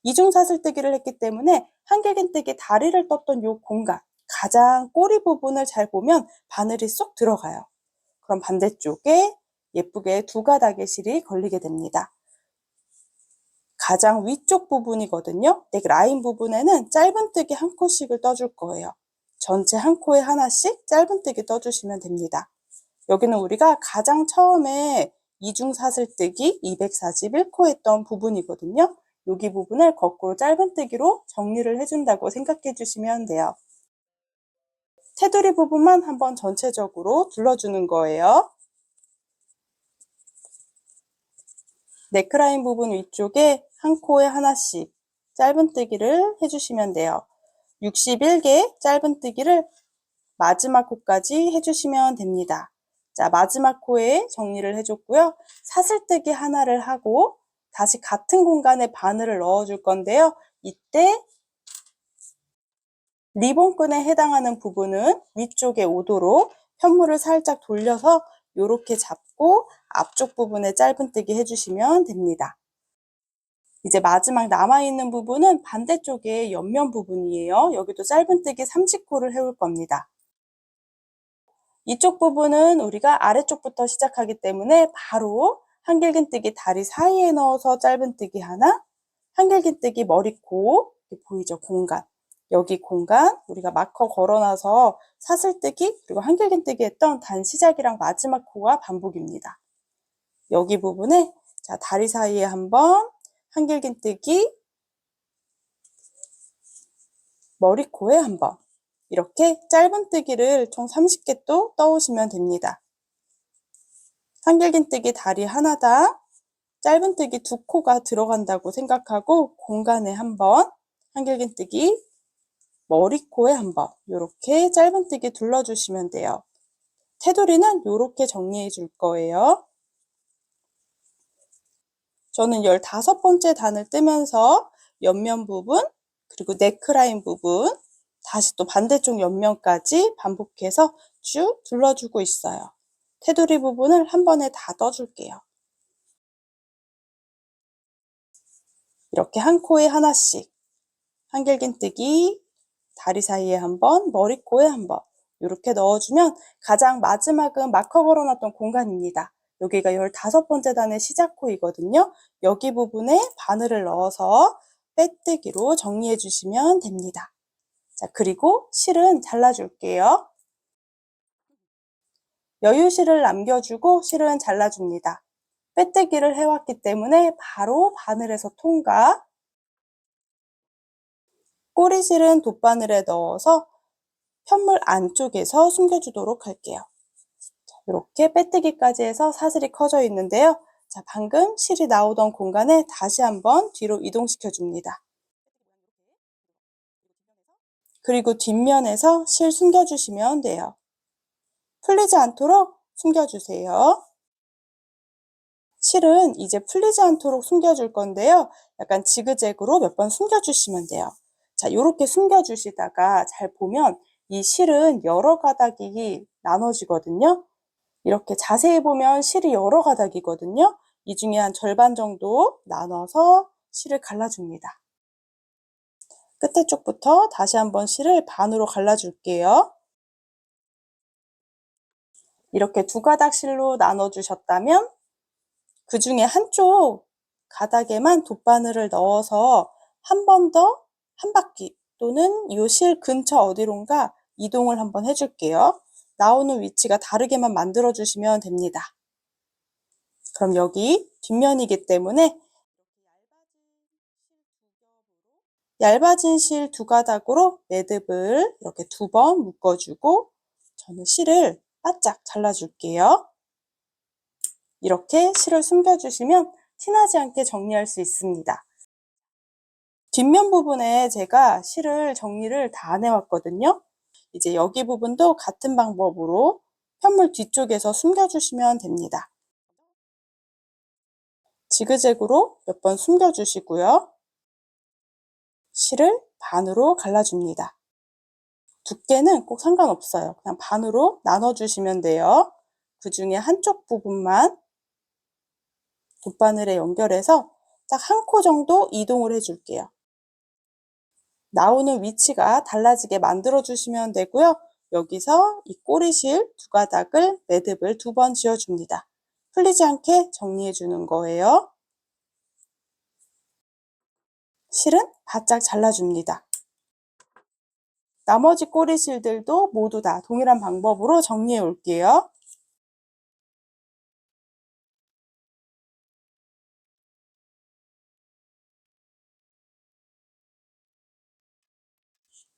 이중 사슬뜨기를 했기 때문에 한길긴뜨기 다리를 떴던 이 공간, 가장 꼬리 부분을 잘 보면 바늘이 쏙 들어가요. 그럼 반대쪽에 예쁘게 두 가닥의 실이 걸리게 됩니다. 가장 위쪽 부분이거든요. 넥 라인 부분에는 짧은뜨기 한 코씩을 떠줄 거예요. 전체 한 코에 하나씩 짧은뜨기 떠주시면 됩니다. 여기는 우리가 가장 처음에 이중 사슬뜨기 241코 했던 부분이거든요. 여기 부분을 거꾸로 짧은뜨기로 정리를 해준다고 생각해 주시면 돼요. 테두리 부분만 한번 전체적으로 둘러주는 거예요. 네크라인 부분 위쪽에 한 코에 하나씩 짧은뜨기를 해주시면 돼요. 61개 짧은뜨기를 마지막 코까지 해주시면 됩니다. 자, 마지막 코에 정리를 해줬고요. 사슬뜨기 하나를 하고 다시 같은 공간에 바늘을 넣어줄 건데요. 이때 리본끈에 해당하는 부분은 위쪽에 오도록 편물을 살짝 돌려서 이렇게 잡고 앞쪽 부분에 짧은뜨기 해주시면 됩니다. 이제 마지막 남아있는 부분은 반대쪽에 옆면 부분이에요. 여기도 짧은뜨기 30코를 해올 겁니다. 이쪽 부분은 우리가 아래쪽부터 시작하기 때문에 바로 한길긴뜨기 다리 사이에 넣어서 짧은뜨기 하나, 한길긴뜨기 머리코, 보이죠? 공간. 여기 공간 우리가 마커 걸어놔서 사슬뜨기 그리고 한길긴뜨기 했던 단 시작이랑 마지막 코가 반복입니다. 여기 부분에 자 다리 사이에 한번 한길긴뜨기, 머리코에 한번 이렇게 짧은뜨기를 총 30개 또 떠오시면 됩니다. 한길긴뜨기 다리 하나당 짧은뜨기 2코가 들어간다고 생각하고 공간에 한번 한길긴뜨기, 머리코에 한번 이렇게 짧은뜨기 둘러주시면 돼요. 테두리는 이렇게 정리해 줄 거예요. 저는 15번째 단을 뜨면서 옆면 부분 그리고 네크라인 부분 다시 또 반대쪽 옆면까지 반복해서 쭉 둘러주고 있어요. 테두리 부분을 한 번에 다 떠줄게요. 이렇게 한 코에 하나씩 한길긴뜨기, 다리 사이에 한번, 머리코에 한번 이렇게 넣어주면 가장 마지막은 마커 걸어놨던 공간입니다. 여기가 15번째 단의 시작코이거든요. 여기 부분에 바늘을 넣어서 빼뜨기로 정리해 주시면 됩니다. 자, 그리고 실은 잘라줄게요. 여유실을 남겨주고 실은 잘라줍니다. 빼뜨기를 해왔기 때문에 바로 바늘에서 통과. 꼬리실은 돗바늘에 넣어서 편물 안쪽에서 숨겨주도록 할게요. 자, 이렇게 빼뜨기까지 해서 사슬이 커져 있는데요. 자, 방금 실이 나오던 공간에 다시 한번 뒤로 이동시켜 줍니다. 그리고 뒷면에서 실 숨겨주시면 돼요. 풀리지 않도록 숨겨주세요. 실은 이제 풀리지 않도록 숨겨줄 건데요. 약간 지그재그로 몇 번 숨겨주시면 돼요. 자, 이렇게 숨겨주시다가 잘 보면 이 실은 여러 가닥이 나눠지거든요. 이렇게 자세히 보면 실이 여러 가닥이거든요. 이 중에 한 절반 정도 나눠서 실을 갈라줍니다. 끝에 쪽부터 다시 한번 실을 반으로 갈라줄게요. 이렇게 두 가닥 실로 나눠주셨다면 그 중에 한쪽 가닥에만 돗바늘을 넣어서 한 번 더 한 바퀴 또는 이 실 근처 어디론가 이동을 한번 해줄게요. 나오는 위치가 다르게만 만들어 주시면 됩니다. 그럼 여기 뒷면이기 때문에 얇아진 실 두 가닥으로 매듭을 이렇게 2번 묶어주고 저는 실을 바짝 잘라줄게요. 이렇게 실을 숨겨주시면 티나지 않게 정리할 수 있습니다. 뒷면 부분에 제가 실을 정리를 다 안 해왔거든요. 이제 여기 부분도 같은 방법으로 편물 뒤쪽에서 숨겨주시면 됩니다. 지그재그로 몇 번 숨겨주시고요. 실을 반으로 갈라줍니다. 두께는 꼭 상관없어요. 그냥 반으로 나눠주시면 돼요. 그 중에 한쪽 부분만 돗바늘에 연결해서 딱 한 코 정도 이동을 해줄게요. 나오는 위치가 달라지게 만들어 주시면 되고요. 여기서 이 꼬리실 두 가닥을 매듭을 2번 지어줍니다. 풀리지 않게 정리해 주는 거예요. 실은 바짝 잘라줍니다. 나머지 꼬리실들도 모두 다 동일한 방법으로 정리해 올게요.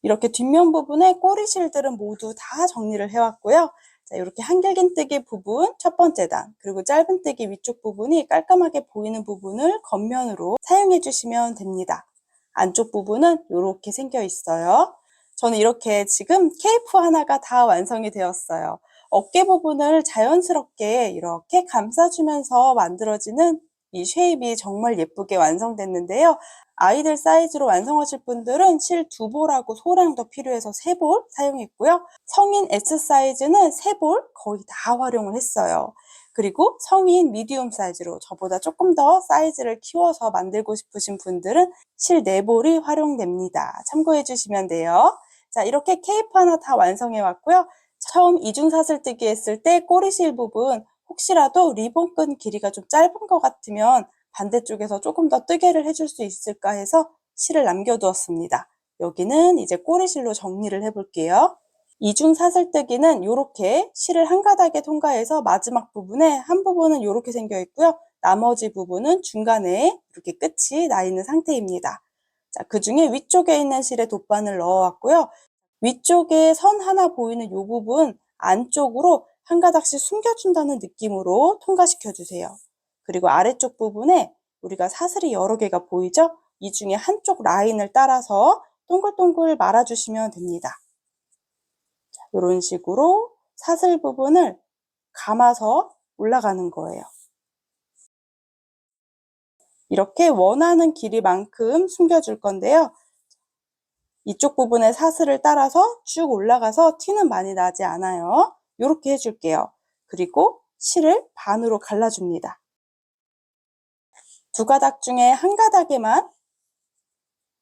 이렇게 뒷면 부분에 꼬리실들은 모두 다 정리를 해왔고요. 자, 이렇게 한길긴뜨기 부분 첫 번째 단, 그리고 짧은뜨기 위쪽 부분이 깔끔하게 보이는 부분을 겉면으로 사용해 주시면 됩니다. 안쪽 부분은 이렇게 생겨 있어요. 저는 이렇게 지금 케이프 하나가 다 완성이 되었어요. 어깨 부분을 자연스럽게 이렇게 감싸주면서 만들어지는 이 쉐입이 정말 예쁘게 완성됐는데요. 아이들 사이즈로 완성하실 분들은 실 2볼하고 소량 더 필요해서 3볼 사용했고요. 성인 S 사이즈는 3볼 거의 다 활용을 했어요. 그리고 성인 미디움 사이즈로 저보다 조금 더 사이즈를 키워서 만들고 싶으신 분들은 실 4볼이 활용됩니다. 참고해 주시면 돼요. 자, 이렇게 케이프 하나 다 완성해 왔고요. 처음 이중사슬뜨기 했을 때 꼬리실 부분 혹시라도 리본끈 길이가 좀 짧은 것 같으면 반대쪽에서 조금 더 뜨개를 해줄 수 있을까 해서 실을 남겨두었습니다. 여기는 이제 꼬리실로 정리를 해볼게요. 이중사슬뜨기는 이렇게 실을 한 가닥에 통과해서 마지막 부분에 한 부분은 이렇게 생겨 있고요. 나머지 부분은 중간에 이렇게 끝이 나 있는 상태입니다. 자, 그 중에 위쪽에 있는 실에 돗바늘 넣어왔고요. 위쪽에 선 하나 보이는 이 부분 안쪽으로 한 가닥씩 숨겨준다는 느낌으로 통과시켜 주세요. 그리고 아래쪽 부분에 우리가 사슬이 여러 개가 보이죠? 이 중에 한쪽 라인을 따라서 동글동글 말아주시면 됩니다. 이런 식으로 사슬 부분을 감아서 올라가는 거예요. 이렇게 원하는 길이만큼 숨겨줄 건데요. 이쪽 부분에 사슬을 따라서 쭉 올라가서 티는 많이 나지 않아요. 이렇게 해줄게요. 그리고 실을 반으로 갈라줍니다. 두 가닥 중에 한 가닥에만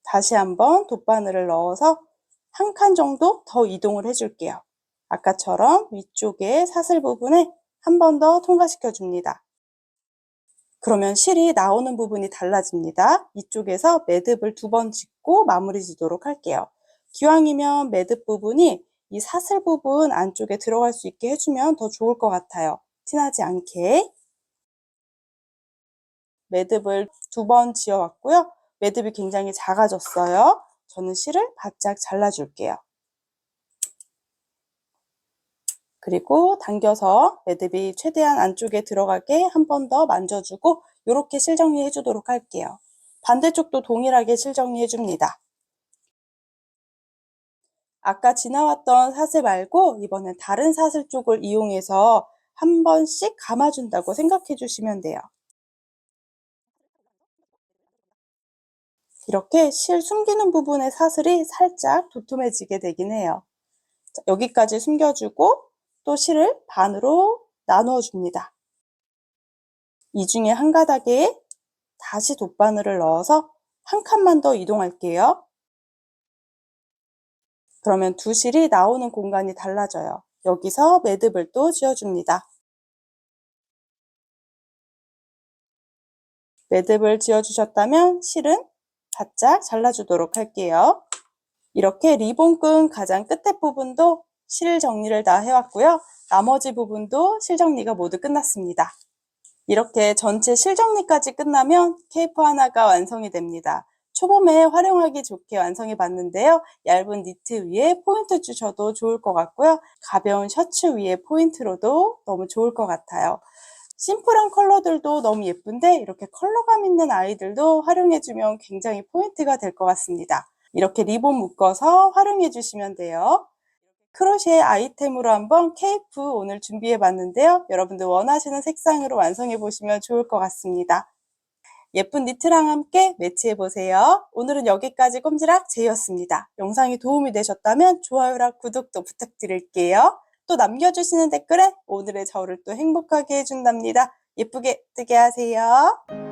다시 한번 돗바늘을 넣어서 한 칸 정도 더 이동을 해줄게요. 아까처럼 위쪽에 사슬 부분에 한 번 더 통과시켜 줍니다. 그러면 실이 나오는 부분이 달라집니다. 이쪽에서 매듭을 2번 짓고 마무리 지도록 할게요. 기왕이면 매듭 부분이 이 사슬 부분 안쪽에 들어갈 수 있게 해주면 더 좋을 것 같아요. 티나지 않게. 매듭을 2번 지어왔고요. 매듭이 굉장히 작아졌어요. 저는 실을 바짝 잘라줄게요. 그리고 당겨서 매듭이 최대한 안쪽에 들어가게 한 번 더 만져주고 이렇게 실 정리해 주도록 할게요. 반대쪽도 동일하게 실 정리해 줍니다. 아까 지나왔던 사슬 말고 이번엔 다른 사슬 쪽을 이용해서 한 번씩 감아준다고 생각해 주시면 돼요. 이렇게 실 숨기는 부분의 사슬이 살짝 도톰해지게 되긴 해요. 자, 여기까지 숨겨주고 또 실을 반으로 나누어 줍니다. 이 중에 한 가닥에 다시 돗바늘을 넣어서 한 칸만 더 이동할게요. 그러면 두 실이 나오는 공간이 달라져요. 여기서 매듭을 또 지어줍니다. 매듭을 지어주셨다면 실은 바짝 잘라주도록 할게요. 이렇게 리본끈 가장 끝에 부분도 실 정리를 다 해왔고요. 나머지 부분도 실 정리가 모두 끝났습니다. 이렇게 전체 실 정리까지 끝나면 케이프 하나가 완성이 됩니다. 초봄에 활용하기 좋게 완성해 봤는데요. 얇은 니트 위에 포인트 주셔도 좋을 것 같고요. 가벼운 셔츠 위에 포인트로도 너무 좋을 것 같아요. 심플한 컬러들도 너무 예쁜데 이렇게 컬러감 있는 아이들도 활용해주면 굉장히 포인트가 될 것 같습니다. 이렇게 리본 묶어서 활용해 주시면 돼요. 크로셰 아이템으로 한번 케이프 오늘 준비해 봤는데요. 여러분들 원하시는 색상으로 완성해 보시면 좋을 것 같습니다. 예쁜 니트랑 함께 매치해 보세요. 오늘은 여기까지 꼼지락 제이였습니다. 영상이 도움이 되셨다면 좋아요랑 구독도 부탁드릴게요. 또 남겨주시는 댓글에 오늘의 저를 또 행복하게 해준답니다. 예쁘게 뜨게 하세요.